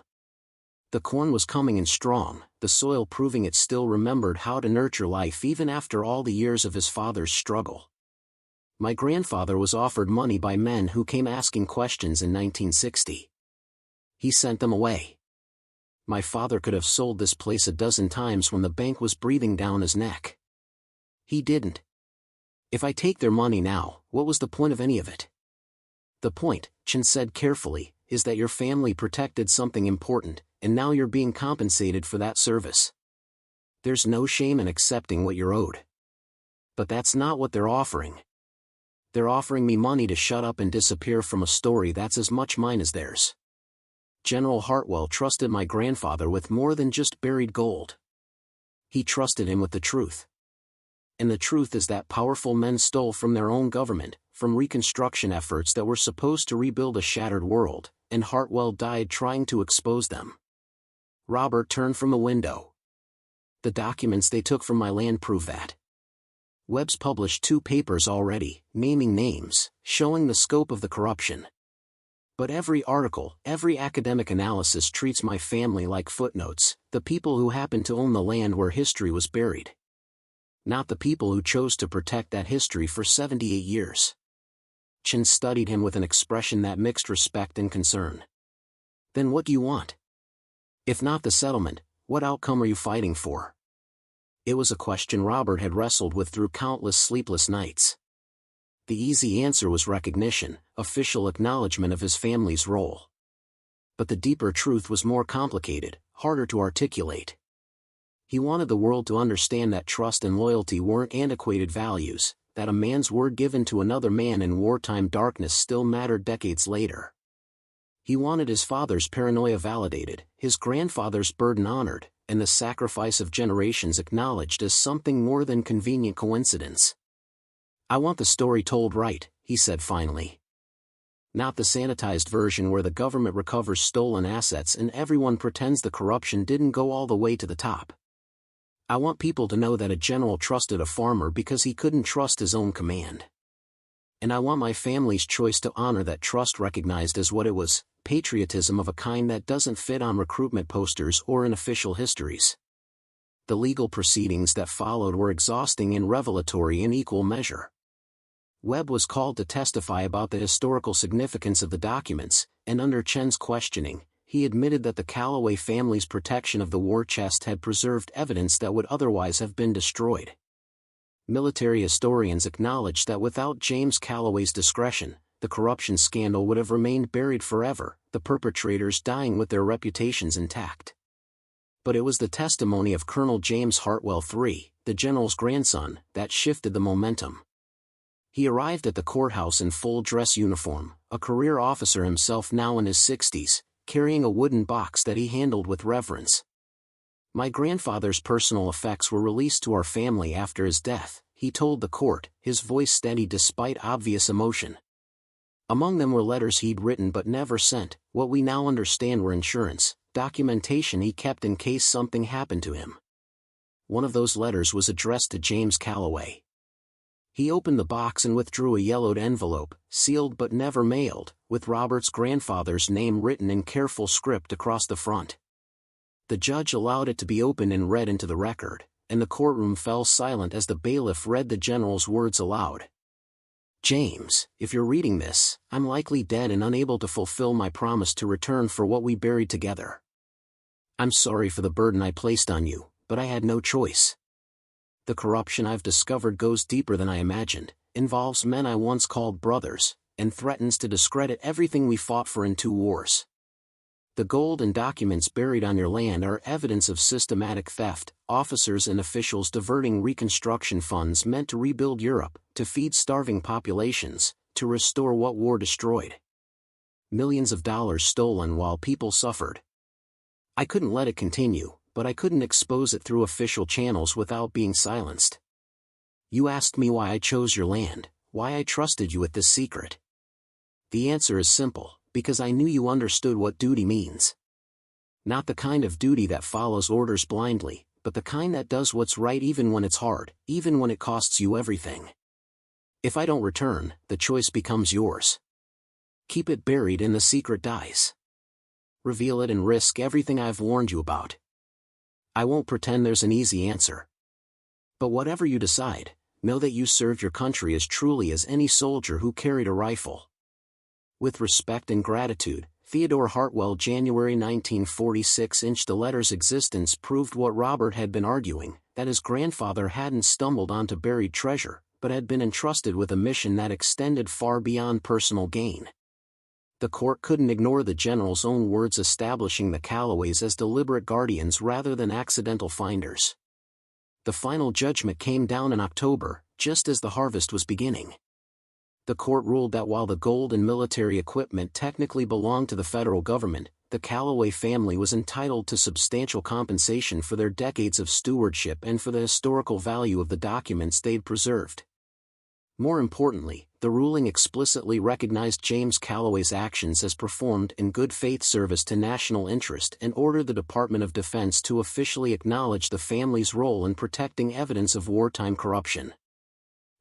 [SPEAKER 1] The corn was coming in strong, the soil proving it still remembered how to nurture life even after all the years of his father's struggle. "My grandfather was offered money by men who came asking questions in 1960. He sent them away. My father could have sold this place a dozen times when the bank was breathing down his neck. He didn't. If I take their money now, what was the point of any of it?" "The point," Chin said carefully, "is that your family protected something important, and now you're being compensated for that service. There's no shame in accepting what you're owed. But that's not what they're offering." They're offering me money to shut up and disappear from a story that's as much mine as theirs. General Hartwell trusted my grandfather with more than just buried gold. He trusted him with the truth. And the truth is that powerful men stole from their own government, from reconstruction efforts that were supposed to rebuild a shattered world, and Hartwell died trying to expose them. Robert turned from the window. The documents they took from my land prove that. Webb's published 2 papers already, naming names, showing the scope of the corruption. But every article, every academic analysis treats my family like footnotes, the people who happen to own the land where history was buried. Not the people who chose to protect that history for 78 years. Chin studied him with an expression that mixed respect and concern. Then what do you want? If not the settlement, what outcome are you fighting for? It was a question Robert had wrestled with through countless sleepless nights. The easy answer was recognition, official acknowledgement of his family's role. But the deeper truth was more complicated, harder to articulate. He wanted the world to understand that trust and loyalty weren't antiquated values, that a man's word given to another man in wartime darkness still mattered decades later. He wanted his father's paranoia validated, his grandfather's burden honored, and the sacrifice of generations acknowledged as something more than convenient coincidence. I want the story told right, he said finally. Not the sanitized version where the government recovers stolen assets and everyone pretends the corruption didn't go all the way to the top. I want people to know that a general trusted a farmer because he couldn't trust his own command. And I want my family's choice to honor that trust recognized as what it was, patriotism of a kind that doesn't fit on recruitment posters or in official histories. The legal proceedings that followed were exhausting and revelatory in equal measure. Webb was called to testify about the historical significance of the documents, and under Chen's questioning, he admitted that the Calloway family's protection of the war chest had preserved evidence that would otherwise have been destroyed. Military historians acknowledged that without James Calloway's discretion, the corruption scandal would have remained buried forever, the perpetrators dying with their reputations intact. But it was the testimony of Colonel James Hartwell III, the general's grandson, that shifted the momentum. He arrived at the courthouse in full dress uniform, a career officer himself now in his 60s, carrying a wooden box that he handled with reverence. My grandfather's personal effects were released to our family after his death, he told the court, his voice steady despite obvious emotion. Among them were letters he'd written but never sent, what we now understand were insurance, documentation he kept in case something happened to him. One of those letters was addressed to James Calloway. He opened the box and withdrew a yellowed envelope, sealed but never mailed, with Robert's grandfather's name written in careful script across the front. The judge allowed it to be opened and read into the record, and the courtroom fell silent as the bailiff read the general's words aloud. James, if you're reading this, I'm likely dead and unable to fulfill my promise to return for what we buried together. I'm sorry for the burden I placed on you, but I had no choice. The corruption I've discovered goes deeper than I imagined, involves men I once called brothers, and threatens to discredit everything we fought for in 2 wars. The gold and documents buried on your land are evidence of systematic theft, officers and officials diverting reconstruction funds meant to rebuild Europe, to feed starving populations, to restore what war destroyed. Millions of dollars stolen while people suffered. I couldn't let it continue, but I couldn't expose it through official channels without being silenced. You asked me why I chose your land, why I trusted you with this secret. The answer is simple, because I knew you understood what duty means. Not the kind of duty that follows orders blindly, but the kind that does what's right even when it's hard, even when it costs you everything. If I don't return, the choice becomes yours. Keep it buried and the secret dies. Reveal it and risk everything I've warned you about. I won't pretend there's an easy answer. But whatever you decide, know that you served your country as truly as any soldier who carried a rifle. With respect and gratitude, Theodore Hartwell. January 1946. The letter's existence proved what Robert had been arguing, that his grandfather hadn't stumbled onto buried treasure, but had been entrusted with a mission that extended far beyond personal gain. The court couldn't ignore the general's own words establishing the Calloways as deliberate guardians rather than accidental finders. The final judgment came down in October, just as the harvest was beginning. The court ruled that while the gold and military equipment technically belonged to the federal government, the Calloway family was entitled to substantial compensation for their decades of stewardship and for the historical value of the documents they'd preserved. More importantly, the ruling explicitly recognized James Calloway's actions as performed in good faith service to national interest and ordered the Department of Defense to officially acknowledge the family's role in protecting evidence of wartime corruption.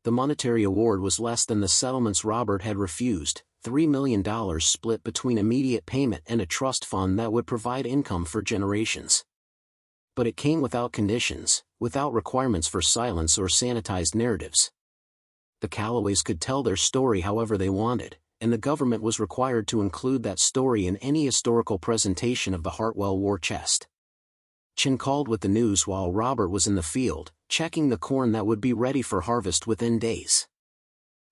[SPEAKER 1] The monetary award was less than the settlements Robert had refused, $3 million split between immediate payment and a trust fund that would provide income for generations. But it came without conditions, without requirements for silence or sanitized narratives. The Calloways could tell their story however they wanted, and the government was required to include that story in any historical presentation of the Hartwell war chest. Chin called with the news while Robert was in the field, checking the corn that would be ready for harvest within days.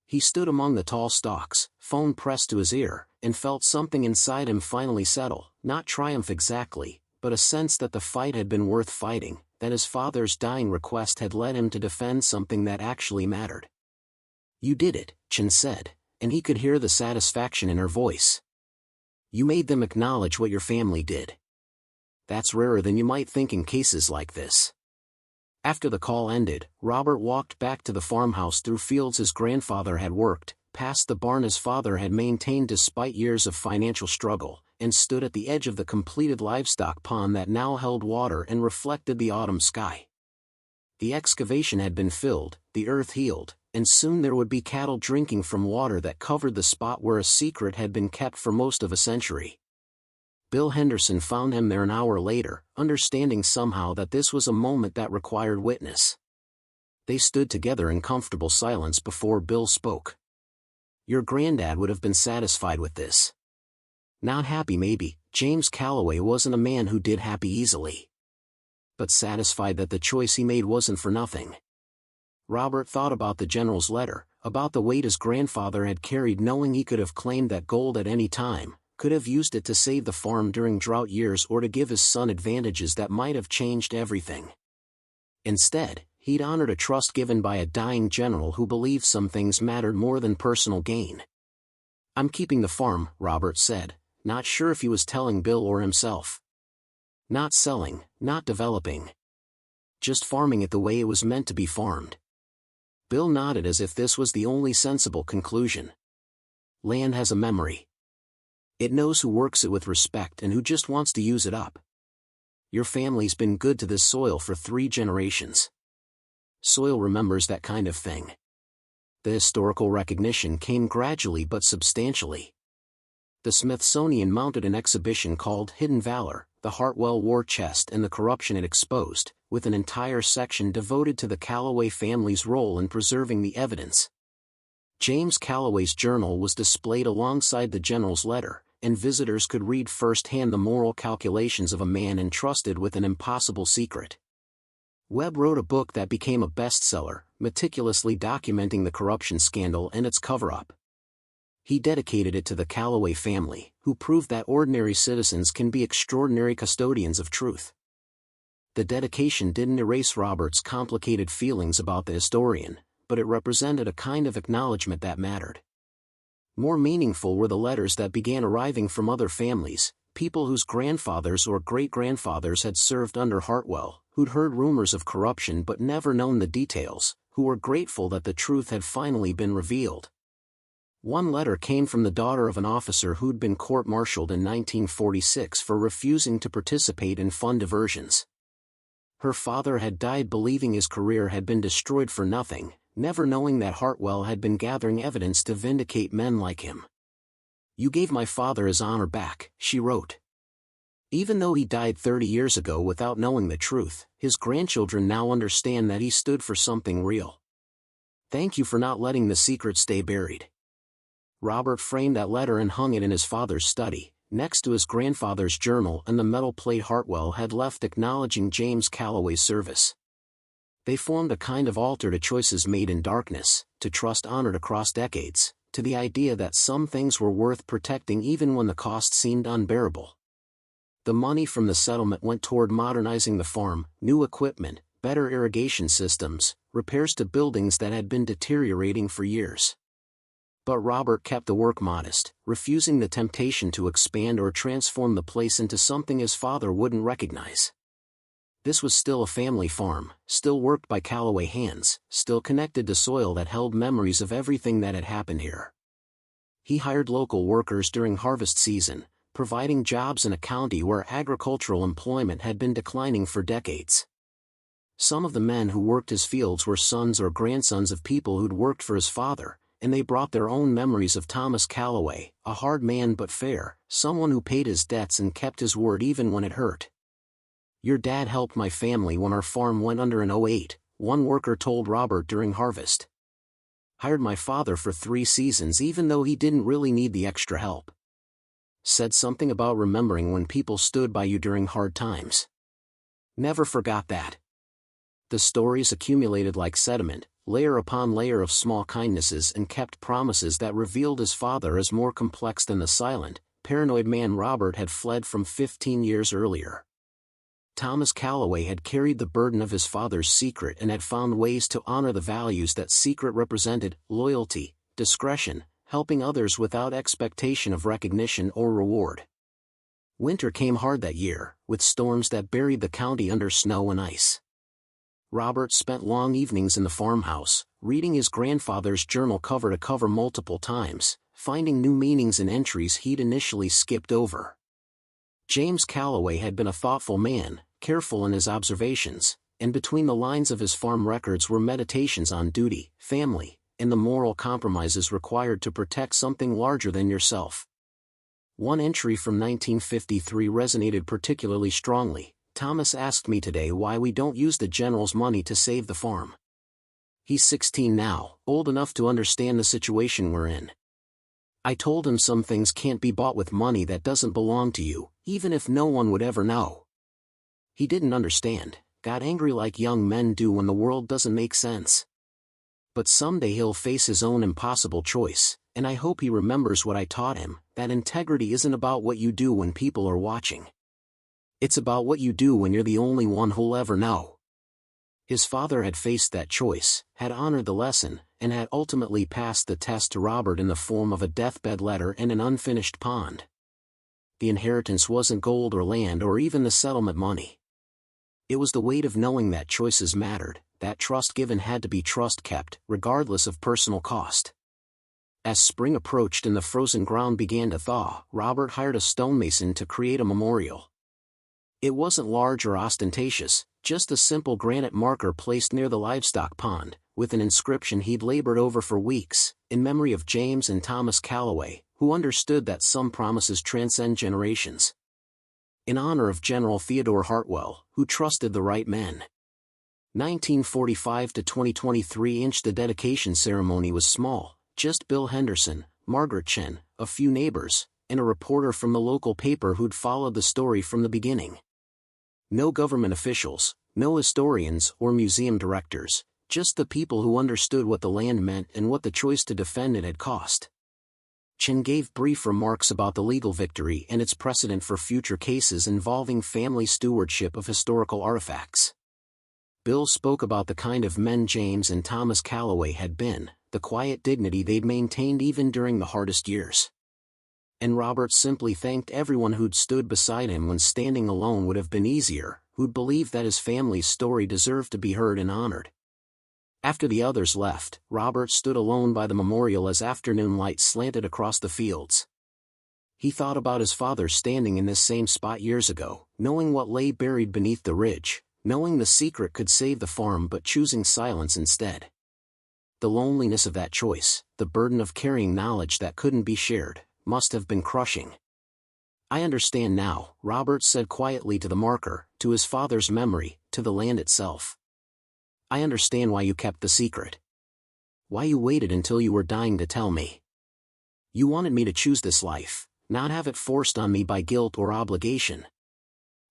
[SPEAKER 1] He stood among the tall stalks, phone pressed to his ear, and felt something inside him finally settle, not triumph exactly, but a sense that the fight had been worth fighting, that his father's dying request had led him to defend something that actually mattered. "You did it," Chin said, and he could hear the satisfaction in her voice. "You made them acknowledge what your family did. That's rarer than you might think in cases like this." After the call ended, Robert walked back to the farmhouse through fields his grandfather had worked, past the barn his father had maintained despite years of financial struggle, and stood at the edge of the completed livestock pond that now held water and reflected the autumn sky. The excavation had been filled, the earth healed, and soon there would be cattle drinking from water that covered the spot where a secret had been kept for most of a century. Bill Henderson found him there an hour later, understanding somehow that this was a moment that required witness. They stood together in comfortable silence before Bill spoke. "Your granddad would have been satisfied with this." Not happy maybe, James Calloway wasn't a man who did happy easily. But satisfied that the choice he made wasn't for nothing. Robert thought about the general's letter, about the weight his grandfather had carried knowing he could have claimed that gold at any time, could have used it to save the farm during drought years or to give his son advantages that might have changed everything. Instead, he'd honored a trust given by a dying general who believed some things mattered more than personal gain. "I'm keeping the farm," Robert said, not sure if he was telling Bill or himself. "Not selling, not developing. Just farming it the way it was meant to be farmed." Bill nodded as if this was the only sensible conclusion. "Land has a memory. It knows who works it with respect and who just wants to use it up. Your family's been good to this soil for 3 generations. Soil remembers that kind of thing." The historical recognition came gradually but substantially. The Smithsonian mounted an exhibition called Hidden Valor, the Hartwell War Chest and the Corruption It Exposed, with an entire section devoted to the Calloway family's role in preserving the evidence. James Calloway's journal was displayed alongside the general's letter, and visitors could read firsthand the moral calculations of a man entrusted with an impossible secret. Webb wrote a book that became a bestseller, meticulously documenting the corruption scandal and its cover-up. He dedicated it to the Calloway family, who proved that ordinary citizens can be extraordinary custodians of truth. The dedication didn't erase Robert's complicated feelings about the historian, but it represented a kind of acknowledgement that mattered. More meaningful were the letters that began arriving from other families, people whose grandfathers or great-grandfathers had served under Hartwell, who'd heard rumors of corruption but never known the details, who were grateful that the truth had finally been revealed. One letter came from the daughter of an officer who'd been court-martialed in 1946 for refusing to participate in fun diversions. Her father had died believing his career had been destroyed for nothing, never knowing that Hartwell had been gathering evidence to vindicate men like him. "You gave my father his honor back," she wrote. Even though he died 30 years ago without knowing the truth, his grandchildren now understand that he stood for something real. "Thank you for not letting the secret stay buried." Robert framed that letter and hung it in his father's study, next to his grandfather's journal and the metal plate Hartwell had left acknowledging James Calloway's service. They formed a kind of altar to choices made in darkness, to trust honored across decades, to the idea that some things were worth protecting even when the cost seemed unbearable. The money from the settlement went toward modernizing the farm, new equipment, better irrigation systems, repairs to buildings that had been deteriorating for years. But Robert kept the work modest, refusing the temptation to expand or transform the place into something his father wouldn't recognize. This was still a family farm, still worked by Calloway hands, still connected to soil that held memories of everything that had happened here. He hired local workers during harvest season, providing jobs in a county where agricultural employment had been declining for decades. Some of the men who worked his fields were sons or grandsons of people who'd worked for his father, and they brought their own memories of Thomas Calloway, a hard man but fair, someone who paid his debts and kept his word even when it hurt. "Your dad helped my family when our farm went under in '08, one worker told Robert during harvest. Hired my father for 3 seasons even though he didn't really need the extra help. Said something about remembering when people stood by you during hard times. Never forgot that." The stories accumulated like sediment, layer upon layer of small kindnesses and kept promises that revealed his father as more complex than the silent, paranoid man Robert had fled from 15 years earlier. Thomas Calloway had carried the burden of his father's secret and had found ways to honor the values that secret represented: loyalty, discretion, helping others without expectation of recognition or reward. Winter came hard that year, with storms that buried the county under snow and ice. Robert spent long evenings in the farmhouse, reading his grandfather's journal cover to cover multiple times, finding new meanings in entries he'd initially skipped over. James Calloway had been a thoughtful man, careful in his observations, and between the lines of his farm records were meditations on duty, family, and the moral compromises required to protect something larger than yourself. One entry from 1953 resonated particularly strongly. "Thomas asked me today why we don't use the general's money to save the farm. He's 16 now, old enough to understand the situation we're in. I told him some things can't be bought with money that doesn't belong to you, even if no one would ever know. He didn't understand, got angry like young men do when the world doesn't make sense. But someday he'll face his own impossible choice, and I hope he remembers what I taught him, that integrity isn't about what you do when people are watching. It's about what you do when you're the only one who'll ever know." His father had faced that choice, had honored the lesson, and had ultimately passed the test to Robert in the form of a deathbed letter and an unfinished pond. The inheritance wasn't gold or land or even the settlement money. It was the weight of knowing that choices mattered, that trust given had to be trust kept, regardless of personal cost. As spring approached and the frozen ground began to thaw, Robert hired a stonemason to create a memorial. It wasn't large or ostentatious, just a simple granite marker placed near the livestock pond, with an inscription he'd labored over for weeks, in memory of James and Thomas Calloway, who understood that some promises transcend generations. In honor of General Theodore Hartwell, who trusted the right men. 1945 to 2023. The dedication ceremony was small, just Bill Henderson, Margaret Chen, a few neighbors, and a reporter from the local paper who'd followed the story from the beginning. No government officials, no historians or museum directors, just the people who understood what the land meant and what the choice to defend it had cost. Chen gave brief remarks about the legal victory and its precedent for future cases involving family stewardship of historical artifacts. Bill spoke about the kind of men James and Thomas Calloway had been, the quiet dignity they'd maintained even during the hardest years. And Robert simply thanked everyone who'd stood beside him when standing alone would have been easier, who'd believed that his family's story deserved to be heard and honored. After the others left, Robert stood alone by the memorial as afternoon light slanted across the fields. He thought about his father standing in this same spot years ago, knowing what lay buried beneath the ridge, knowing the secret could save the farm but choosing silence instead. The loneliness of that choice, the burden of carrying knowledge that couldn't be shared, must have been crushing. "I understand now," Robert said quietly to the marker, to his father's memory, to the land itself. "I understand why you kept the secret. Why you waited until you were dying to tell me. You wanted me to choose this life, not have it forced on me by guilt or obligation.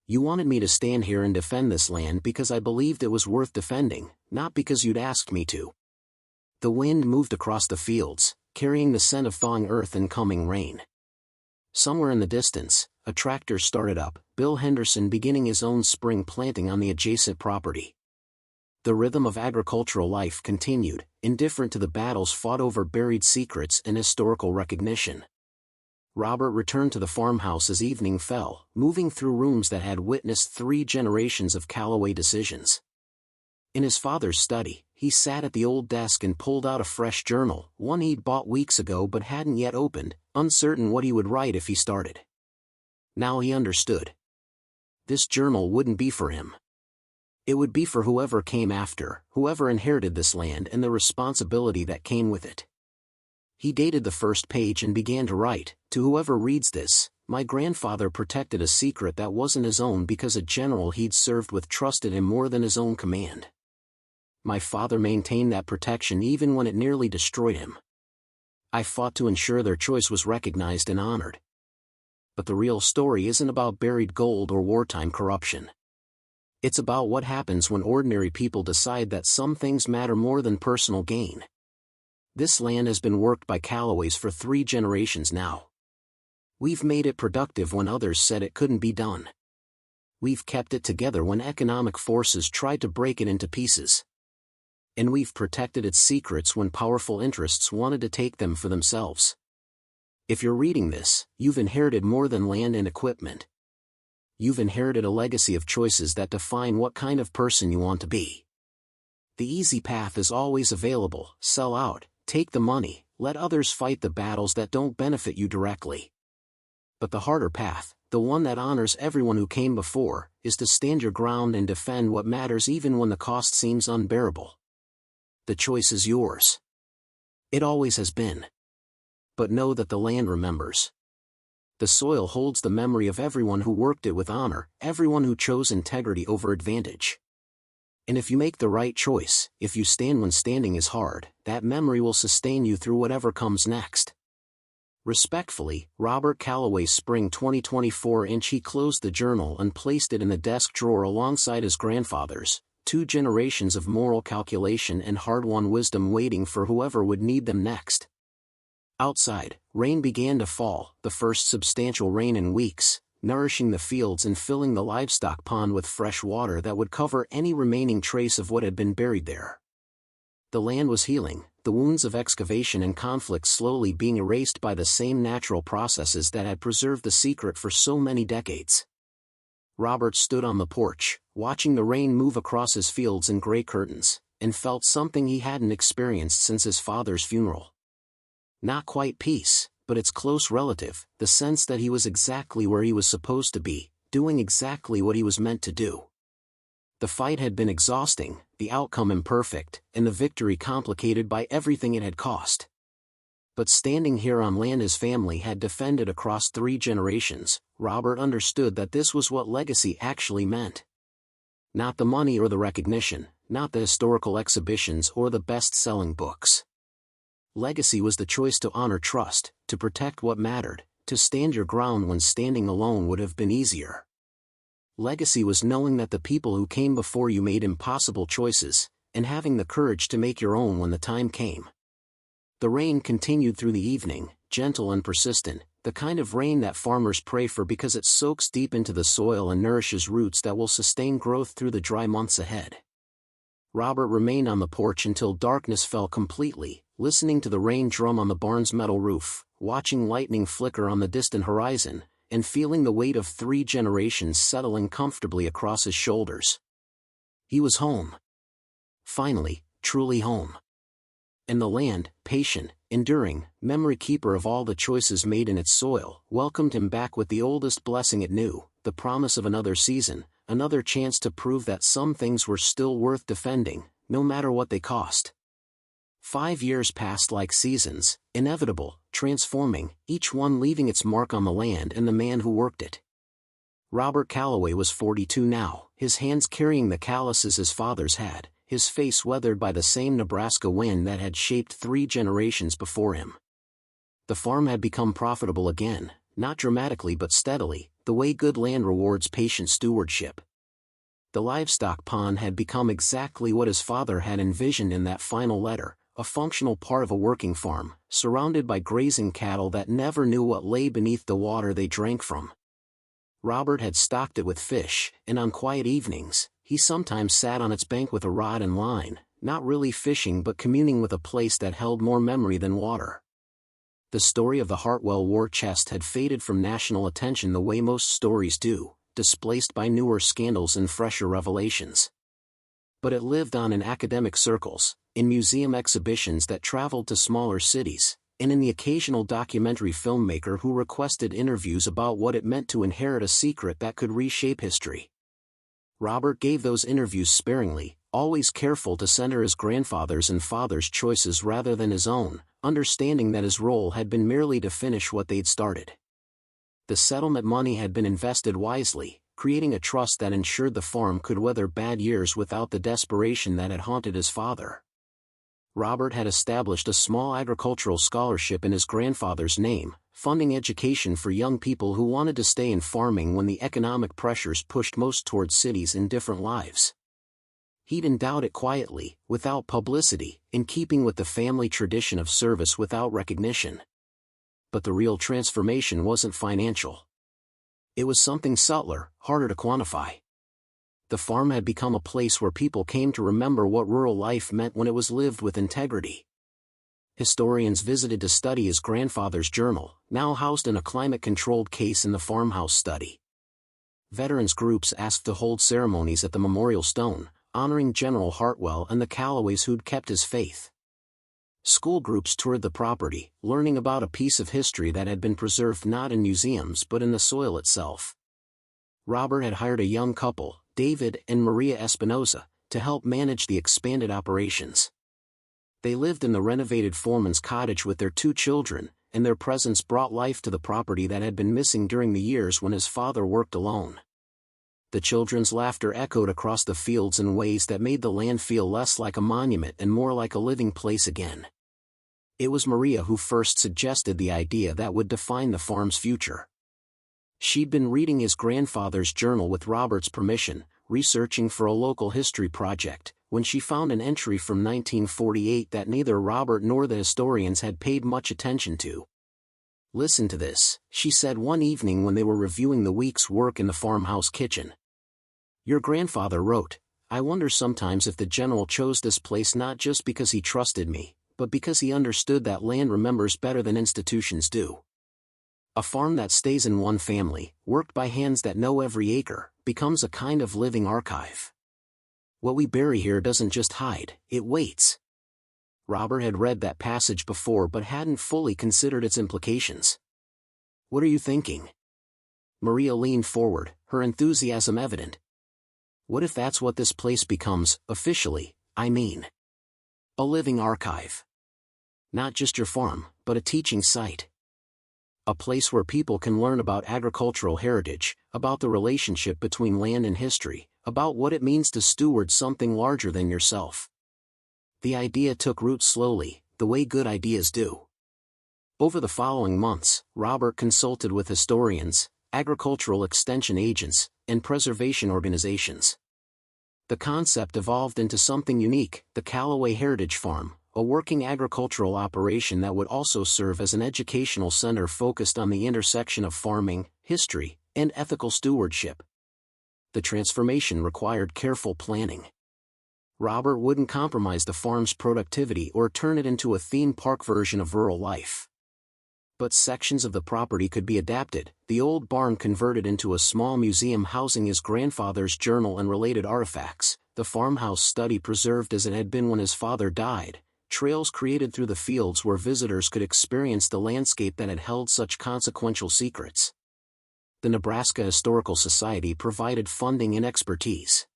[SPEAKER 1] You wanted me to stand here and defend this land because I believed it was worth defending, not because you'd asked me to." The wind moved across the fields, carrying the scent of thawing earth and coming rain. Somewhere in the distance, a tractor started up, Bill Henderson beginning his own spring planting on the adjacent property. The rhythm of agricultural life continued, indifferent to the battles fought over buried secrets and historical recognition. Robert returned to the farmhouse as evening fell, moving through rooms that had witnessed 3 generations of Calloway decisions. In his father's study, he sat at the old desk and pulled out a fresh journal, one he'd bought weeks ago but hadn't yet opened, uncertain what he would write if he started. Now he understood. This journal wouldn't be for him. It would be for whoever came after, whoever inherited this land and the responsibility that came with it. He dated the first page and began to write, "To whoever reads this, my grandfather protected a secret that wasn't his own because a general he'd served with trusted him more than his own command. My father maintained that protection even when it nearly destroyed him. I fought to ensure their choice was recognized and honored." But the real story isn't about buried gold or wartime corruption. It's about what happens when ordinary people decide that some things matter more than personal gain. This land has been worked by Calloways for 3 generations now. We've made it productive when others said it couldn't be done. We've kept it together when economic forces tried to break it into pieces. And we've protected its secrets when powerful interests wanted to take them for themselves. If you're reading this, you've inherited more than land and equipment. You've inherited a legacy of choices that define what kind of person you want to be. The easy path is always available: sell out, take the money, let others fight the battles that don't benefit you directly. But the harder path, the one that honors everyone who came before, is to stand your ground and defend what matters even when the cost seems unbearable. The choice is yours. It always has been. But know that the land remembers. The soil holds the memory of everyone who worked it with honor, everyone who chose integrity over advantage. And if you make the right choice, if you stand when standing is hard, that memory will sustain you through whatever comes next. Respectfully, Robert Calloway, Spring 2024. He closed the journal and placed it in the desk drawer alongside his grandfather's, 2 generations of moral calculation and hard-won wisdom waiting for whoever would need them next. Outside, rain began to fall, the first substantial rain in weeks, nourishing the fields and filling the livestock pond with fresh water that would cover any remaining trace of what had been buried there. The land was healing, the wounds of excavation and conflict slowly being erased by the same natural processes that had preserved the secret for so many decades. Robert stood on the porch, watching the rain move across his fields in gray curtains, and felt something he hadn't experienced since his father's funeral. Not quite peace, but its close relative, the sense that he was exactly where he was supposed to be, doing exactly what he was meant to do. The fight had been exhausting, the outcome imperfect, and the victory complicated by everything it had cost. But standing here on land his family had defended across 3 generations, Robert understood that this was what legacy actually meant. Not the money or the recognition, not the historical exhibitions or the best-selling books. Legacy was the choice to honor trust, to protect what mattered, to stand your ground when standing alone would have been easier. Legacy was knowing that the people who came before you made impossible choices, and having the courage to make your own when the time came. The rain continued through the evening, gentle and persistent, the kind of rain that farmers pray for because it soaks deep into the soil and nourishes roots that will sustain growth through the dry months ahead. Robert remained on the porch until darkness fell completely, listening to the rain drum on the barn's metal roof, watching lightning flicker on the distant horizon, and feeling the weight of 3 generations settling comfortably across his shoulders. He was home. Finally, truly home. And the land, patient, enduring, memory keeper of all the choices made in its soil, welcomed him back with the oldest blessing it knew, the promise of another season, another chance to prove that some things were still worth defending, no matter what they cost. 5 years passed like seasons, inevitable, transforming, each one leaving its mark on the land and the man who worked it. Robert Calloway was 42 now, his hands carrying the calluses his fathers had, his face weathered by the same Nebraska wind that had shaped 3 generations before him. The farm had become profitable again, not dramatically but steadily, the way good land rewards patient stewardship. The livestock pond had become exactly what his father had envisioned in that final letter, a functional part of a working farm, surrounded by grazing cattle that never knew what lay beneath the water they drank from. Robert had stocked it with fish, and on quiet evenings, he sometimes sat on its bank with a rod and line, not really fishing but communing with a place that held more memory than water. The story of the Hartwell war chest had faded from national attention the way most stories do, displaced by newer scandals and fresher revelations. But it lived on in academic circles, in museum exhibitions that traveled to smaller cities, and in the occasional documentary filmmaker who requested interviews about what it meant to inherit a secret that could reshape history. Robert gave those interviews sparingly, always careful to center his grandfather's and father's choices rather than his own, understanding that his role had been merely to finish what they'd started. The settlement money had been invested wisely, creating a trust that ensured the farm could weather bad years without the desperation that had haunted his father. Robert had established a small agricultural scholarship in his grandfather's name, funding education for young people who wanted to stay in farming when the economic pressures pushed most towards cities and different lives. He'd endowed it quietly, without publicity, in keeping with the family tradition of service without recognition. But the real transformation wasn't financial. It was something subtler, harder to quantify. The farm had become a place where people came to remember what rural life meant when it was lived with integrity. Historians visited to study his grandfather's journal, now housed in a climate-controlled case in the farmhouse study. Veterans groups asked to hold ceremonies at the memorial stone, honoring General Hartwell and the Calloways who'd kept his faith. School groups toured the property, learning about a piece of history that had been preserved not in museums but in the soil itself. Robert had hired a young couple, David and Maria Espinosa, to help manage the expanded operations. They lived in the renovated foreman's cottage with their 2 children, and their presence brought life to the property that had been missing during the years when his father worked alone. The children's laughter echoed across the fields in ways that made the land feel less like a monument and more like a living place again. It was Maria who first suggested the idea that would define the farm's future. She'd been reading his grandfather's journal with Robert's permission, researching for a local history project, when she found an entry from 1948 that neither Robert nor the historians had paid much attention to. "Listen to this," she said one evening when they were reviewing the week's work in the farmhouse kitchen. "Your grandfather wrote, 'I wonder sometimes if the general chose this place not just because he trusted me, but because he understood that land remembers better than institutions do. A farm that stays in one family, worked by hands that know every acre, becomes a kind of living archive. What we bury here doesn't just hide, it waits.'" Robert had read that passage before but hadn't fully considered its implications. "What are you thinking?" Maria leaned forward, her enthusiasm evident. "What if that's what this place becomes, officially, I mean? A living archive. Not just your farm, but a teaching site. A place where people can learn about agricultural heritage, about the relationship between land and history, about what it means to steward something larger than yourself." The idea took root slowly, the way good ideas do. Over the following months, Robert consulted with historians, agricultural extension agents, and preservation organizations. The concept evolved into something unique, the Calloway Heritage Farm, a working agricultural operation that would also serve as an educational center focused on the intersection of farming, history, and ethical stewardship. The transformation required careful planning. Robert wouldn't compromise the farm's productivity or turn it into a theme park version of rural life. But sections of the property could be adapted, the old barn converted into a small museum housing his grandfather's journal and related artifacts, the farmhouse study preserved as it had been when his father died, trails created through the fields where visitors could experience the landscape that had held such consequential secrets. The Nebraska Historical Society provided funding and expertise.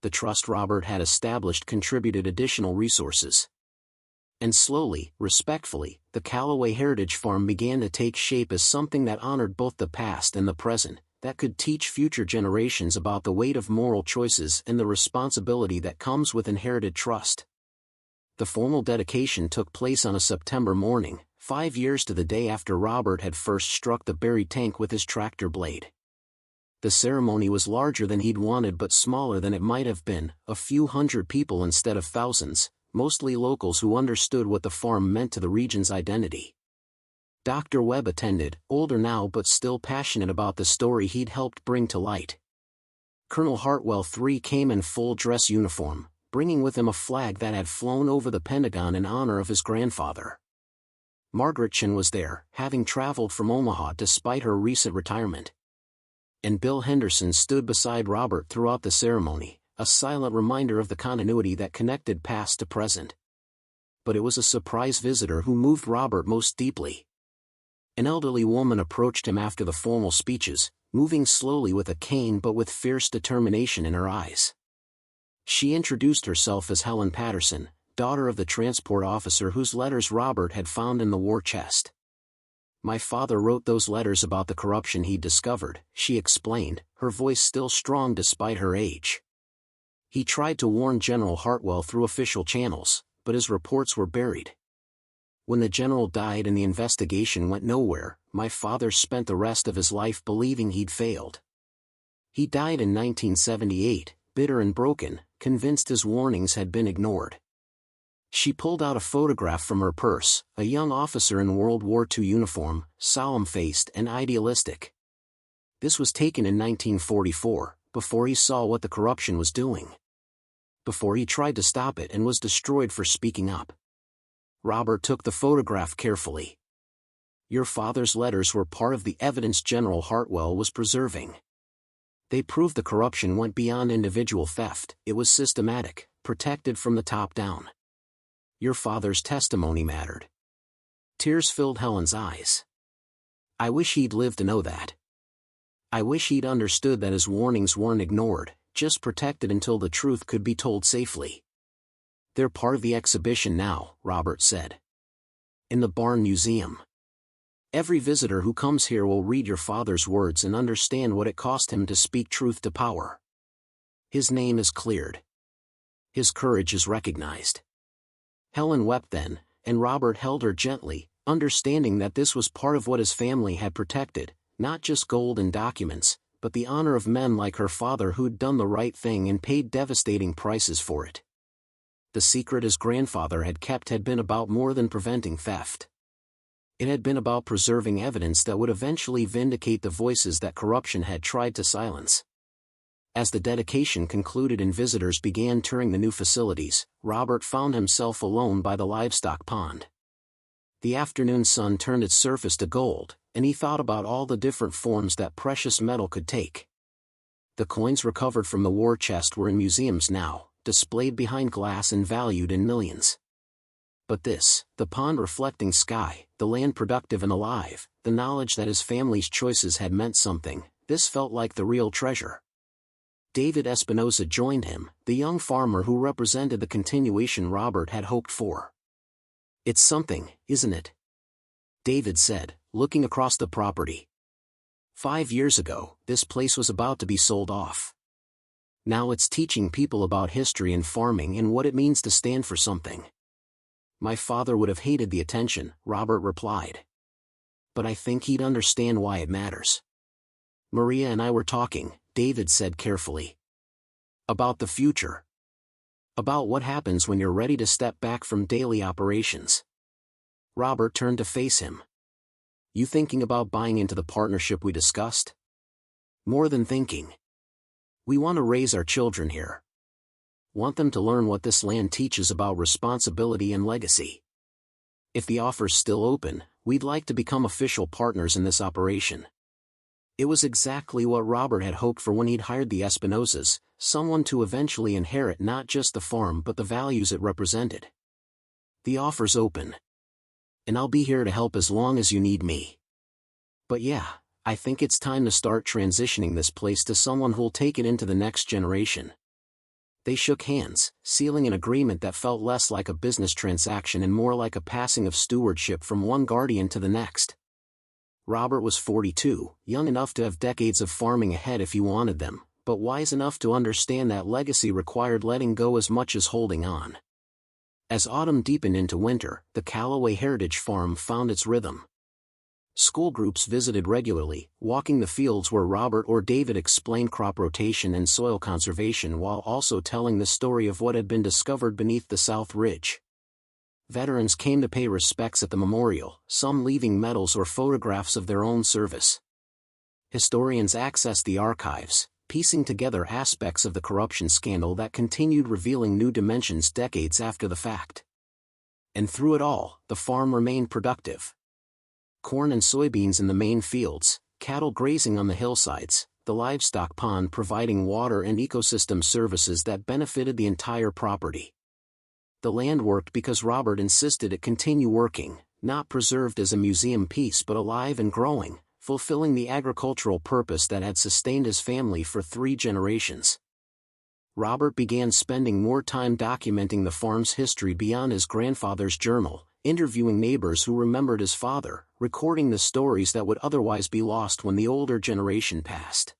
[SPEAKER 1] The trust Robert had established contributed additional resources. And slowly, respectfully, the Calloway Heritage Farm began to take shape as something that honored both the past and the present, that could teach future generations about the weight of moral choices and the responsibility that comes with inherited trust. The formal dedication took place on a September morning, 5 years to the day after Robert had first struck the buried tank with his tractor blade. The ceremony was larger than he'd wanted but smaller than it might have been, a few hundred people instead of thousands, mostly locals who understood what the farm meant to the region's identity. Dr. Webb attended, older now but still passionate about the story he'd helped bring to light. Colonel Hartwell III came in full dress uniform, bringing with him a flag that had flown over the Pentagon in honor of his grandfather. Margaret Chin was there, having traveled from Omaha despite her recent retirement. And Bill Henderson stood beside Robert throughout the ceremony, a silent reminder of the continuity that connected past to present. But it was a surprise visitor who moved Robert most deeply. An elderly woman approached him after the formal speeches, moving slowly with a cane but with fierce determination in her eyes. She introduced herself as Helen Patterson, daughter of the transport officer whose letters Robert had found in the war chest. "My father wrote those letters about the corruption he'd discovered," she explained, her voice still strong despite her age. "He tried to warn General Hartwell through official channels, but his reports were buried. When the general died and the investigation went nowhere, my father spent the rest of his life believing he'd failed. He died in 1978, bitter and broken, convinced his warnings had been ignored." She pulled out a photograph from her purse, a young officer in World War II uniform, solemn-faced and idealistic. This was taken in 1944, before he saw what the corruption was doing. Before he tried to stop it and was destroyed for speaking up. Robert took the photograph carefully. "Your father's letters were part of the evidence General Hartwell was preserving. They proved the corruption went beyond individual theft, it was systematic, protected from the top down. Your father's testimony mattered." Tears filled Helen's eyes. "I wish he'd lived to know that. I wish he'd understood that his warnings weren't ignored, just protected until the truth could be told safely." "They're part of the exhibition now," Robert said. "In the Barn Museum. Every visitor who comes here will read your father's words and understand what it cost him to speak truth to power. His name is cleared. His courage is recognized." Helen wept then, and Robert held her gently, understanding that this was part of what his family had protected, not just gold and documents, but the honor of men like her father who'd done the right thing and paid devastating prices for it. The secret his grandfather had kept had been about more than preventing theft. It had been about preserving evidence that would eventually vindicate the voices that corruption had tried to silence. As the dedication concluded and visitors began touring the new facilities, Robert found himself alone by the livestock pond. The afternoon sun turned its surface to gold, and he thought about all the different forms that precious metal could take. The coins recovered from the war chest were in museums now, displayed behind glass and valued in millions. But this, the pond reflecting sky, the land productive and alive, the knowledge that his family's choices had meant something, this felt like the real treasure. David Espinosa joined him, the young farmer who represented the continuation Robert had hoped for. "It's something, isn't it?" David said, looking across the property. 5 years ago, this place was about to be sold off. Now it's teaching people about history and farming and what it means to stand for something. "My father would have hated the attention," Robert replied. "But I think he'd understand why it matters." "Maria and I were talking," David said carefully. "About the future. About what happens when you're ready to step back from daily operations." Robert turned to face him. "You thinking about buying into the partnership we discussed?" "More than thinking. We want to raise our children here. Want them to learn what this land teaches about responsibility and legacy. If the offer's still open, we'd like to become official partners in this operation." It was exactly what Robert had hoped for when he'd hired the Espinosas, someone to eventually inherit not just the farm but the values it represented. "The offer's open. And I'll be here to help as long as you need me. But yeah, I think it's time to start transitioning this place to someone who'll take it into the next generation." They shook hands, sealing an agreement that felt less like a business transaction and more like a passing of stewardship from one guardian to the next. Robert was 42, young enough to have decades of farming ahead if he wanted them, but wise enough to understand that legacy required letting go as much as holding on. As autumn deepened into winter, the Calloway Heritage Farm found its rhythm. School groups visited regularly, walking the fields where Robert or David explained crop rotation and soil conservation while also telling the story of what had been discovered beneath the South Ridge. Veterans came to pay respects at the memorial, some leaving medals or photographs of their own service. Historians accessed the archives, piecing together aspects of the corruption scandal that continued, revealing new dimensions decades after the fact. And through it all, the farm remained productive. Corn and soybeans in the main fields, cattle grazing on the hillsides, the livestock pond providing water and ecosystem services that benefited the entire property. The land worked because Robert insisted it continue working, not preserved as a museum piece but alive and growing, fulfilling the agricultural purpose that had sustained his family for 3 generations. Robert began spending more time documenting the farm's history beyond his grandfather's journal, interviewing neighbors who remembered his father, recording the stories that would otherwise be lost when the older generation passed.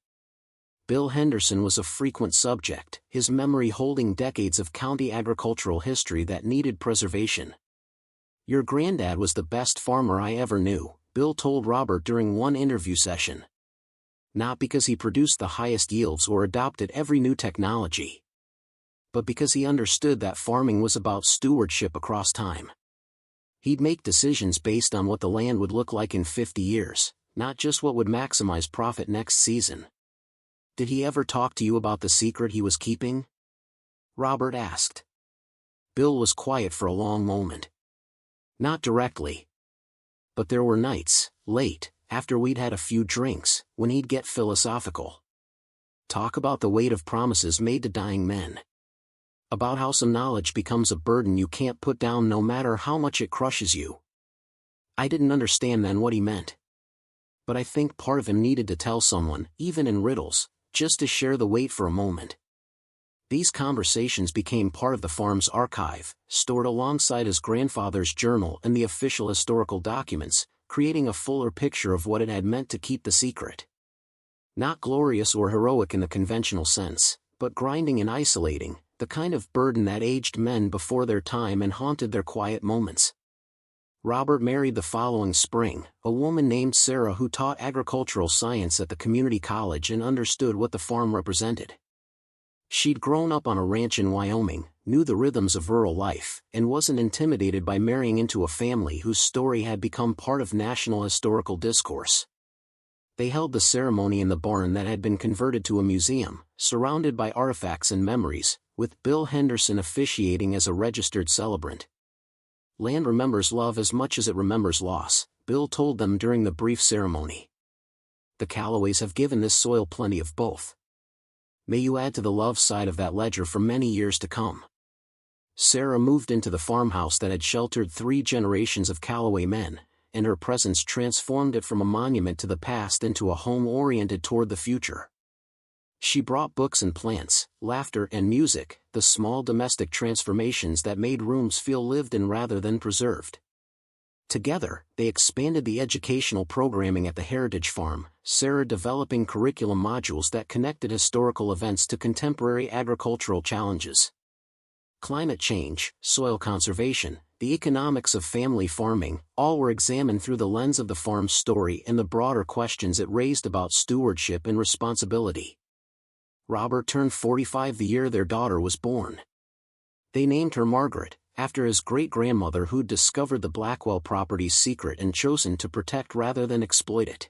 [SPEAKER 1] Bill Henderson was a frequent subject, his memory holding decades of county agricultural history that needed preservation. "Your granddad was the best farmer I ever knew," Bill told Robert during one interview session. Not because he produced the highest yields or adopted every new technology, but because he understood that farming was about stewardship across time. He'd make decisions based on what the land would look like in 50 years, not just what would maximize profit next season. "Did he ever talk to you about the secret he was keeping?" Robert asked. Bill was quiet for a long moment. "Not directly. But there were nights, late, after we'd had a few drinks, when he'd get philosophical. Talk about the weight of promises made to dying men. About how some knowledge becomes a burden you can't put down no matter how much it crushes you." I didn't understand then what he meant. But I think part of him needed to tell someone, even in riddles, just to share the weight for a moment. These conversations became part of the farm's archive, stored alongside his grandfather's journal and the official historical documents, creating a fuller picture of what it had meant to keep the secret. Not glorious or heroic in the conventional sense, but grinding and isolating, the kind of burden that aged men before their time and haunted their quiet moments. Robert married the following spring, a woman named Sarah who taught agricultural science at the community college and understood what the farm represented. She'd grown up on a ranch in Wyoming, knew the rhythms of rural life, and wasn't intimidated by marrying into a family whose story had become part of national historical discourse. They held the ceremony in the barn that had been converted to a museum, surrounded by artifacts and memories, with Bill Henderson officiating as a registered celebrant. "Land remembers love as much as it remembers loss," Bill told them during the brief ceremony. "The Calloways have given this soil plenty of both. May you add to the love side of that ledger for many years to come." Sarah moved into the farmhouse that had sheltered 3 generations of Calloway men, and her presence transformed it from a monument to the past into a home oriented toward the future. She brought books and plants, laughter and music, the small domestic transformations that made rooms feel lived in rather than preserved. Together, they expanded the educational programming at the Heritage Farm, Sarah developing curriculum modules that connected historical events to contemporary agricultural challenges. Climate change, soil conservation, the economics of family farming, all were examined through the lens of the farm's story and the broader questions it raised about stewardship and responsibility. Robert turned 45 the year their daughter was born. They named her Margaret, after his great-grandmother who'd discovered the Blackwell property's secret and chosen to protect rather than exploit it.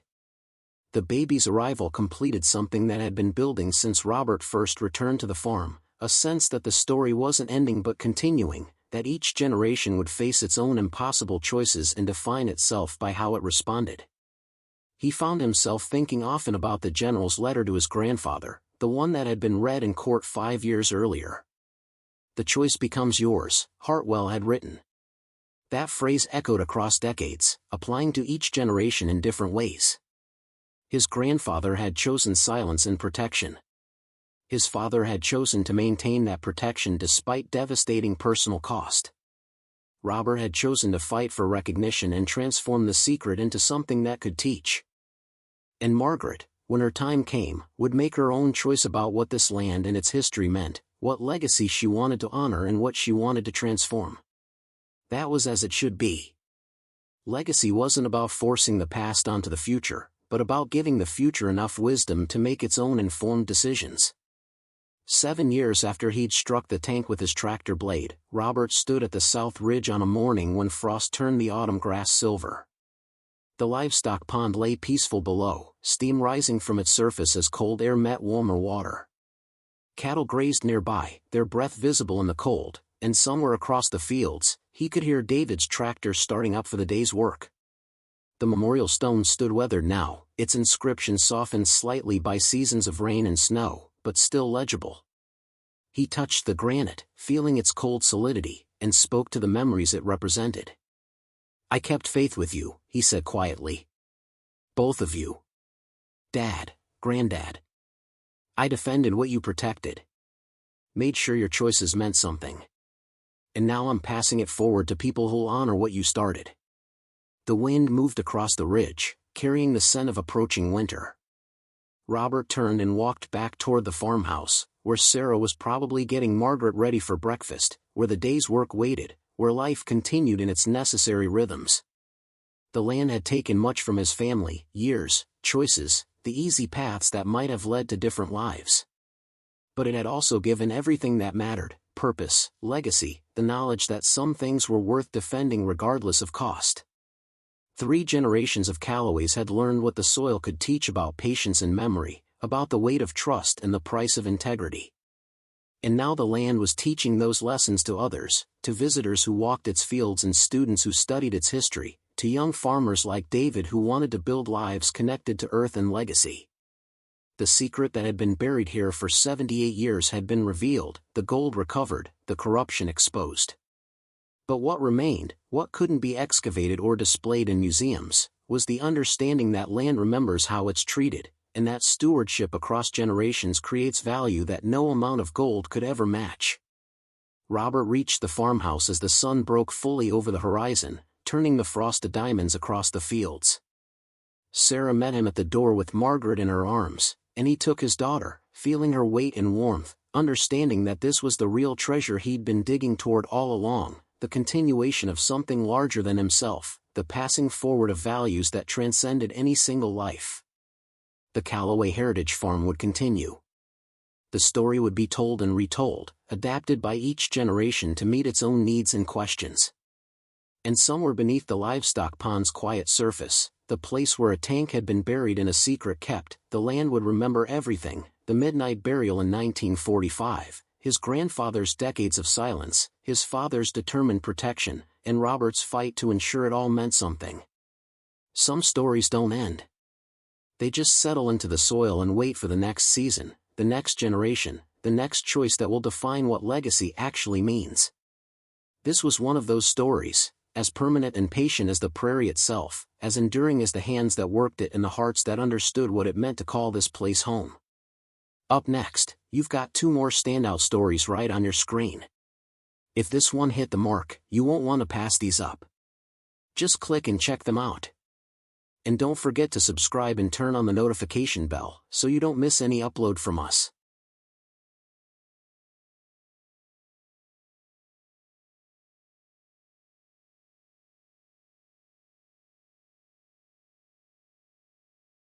[SPEAKER 1] The baby's arrival completed something that had been building since Robert first returned to the farm, a sense that the story wasn't ending but continuing, that each generation would face its own impossible choices and define itself by how it responded. He found himself thinking often about the general's letter to his grandfather, the one that had been read in court 5 years earlier. "The choice becomes yours," Hartwell had written. That phrase echoed across decades, applying to each generation in different ways. His grandfather had chosen silence and protection. His father had chosen to maintain that protection despite devastating personal cost. Robert had chosen to fight for recognition and transform the secret into something that could teach. And Margaret, when her time came, would make her own choice about what this land and its history meant, what legacy she wanted to honor and what she wanted to transform. That was as it should be. Legacy wasn't about forcing the past onto the future, but about giving the future enough wisdom to make its own informed decisions. 7 years after he'd struck the tank with his tractor blade, Robert stood at the south ridge on a morning when frost turned the autumn grass silver. The livestock pond lay peaceful below, steam rising from its surface as cold air met warmer water. Cattle grazed nearby, their breath visible in the cold, and somewhere across the fields, he could hear David's tractor starting up for the day's work. The memorial stone stood weathered now, its inscription softened slightly by seasons of rain and snow, but still legible. He touched the granite, feeling its cold solidity, and spoke to the memories it represented. "I kept faith with you," he said quietly. "Both of you. Dad, Granddad. I defended what you protected. Made sure your choices meant something. And now I'm passing it forward to people who'll honor what you started." The wind moved across the ridge, carrying the scent of approaching winter. Robert turned and walked back toward the farmhouse, where Sarah was probably getting Margaret ready for breakfast, where the day's work waited, where life continued in its necessary rhythms. The land had taken much from his family, years, choices, the easy paths that might have led to different lives. But it had also given everything that mattered: purpose, legacy, the knowledge that some things were worth defending regardless of cost. 3 generations of Calloways had learned what the soil could teach about patience and memory, about the weight of trust and the price of integrity. And now the land was teaching those lessons to others, to visitors who walked its fields and students who studied its history, to young farmers like David who wanted to build lives connected to earth and legacy. The secret that had been buried here for 78 years had been revealed, the gold recovered, the corruption exposed. But what remained, what couldn't be excavated or displayed in museums, was the understanding that land remembers how it's treated, and that stewardship across generations creates value that no amount of gold could ever match. Robert reached the farmhouse as the sun broke fully over the horizon, turning the frost to diamonds across the fields. Sarah met him at the door with Margaret in her arms, and he took his daughter, feeling her weight and warmth, understanding that this was the real treasure he'd been digging toward all along, the continuation of something larger than himself, the passing forward of values that transcended any single life. The Calloway Heritage Farm would continue. The story would be told and retold, adapted by each generation to meet its own needs and questions. And somewhere beneath the livestock pond's quiet surface, the place where a tank had been buried and a secret kept, the land would remember everything: the midnight burial in 1945, his grandfather's decades of silence, his father's determined protection, and Robert's fight to ensure it all meant something. Some stories don't end. They just settle into the soil and wait for the next season, the next generation, the next choice that will define what legacy actually means. This was one of those stories, as permanent and patient as the prairie itself, as enduring as the hands that worked it and the hearts that understood what it meant to call this place home. Up next, you've got 2 more standout stories right on your screen. If this one hit the mark, you won't want to pass these up. Just click and check them out. And don't forget to subscribe and turn on the notification bell so you don't miss any upload from us.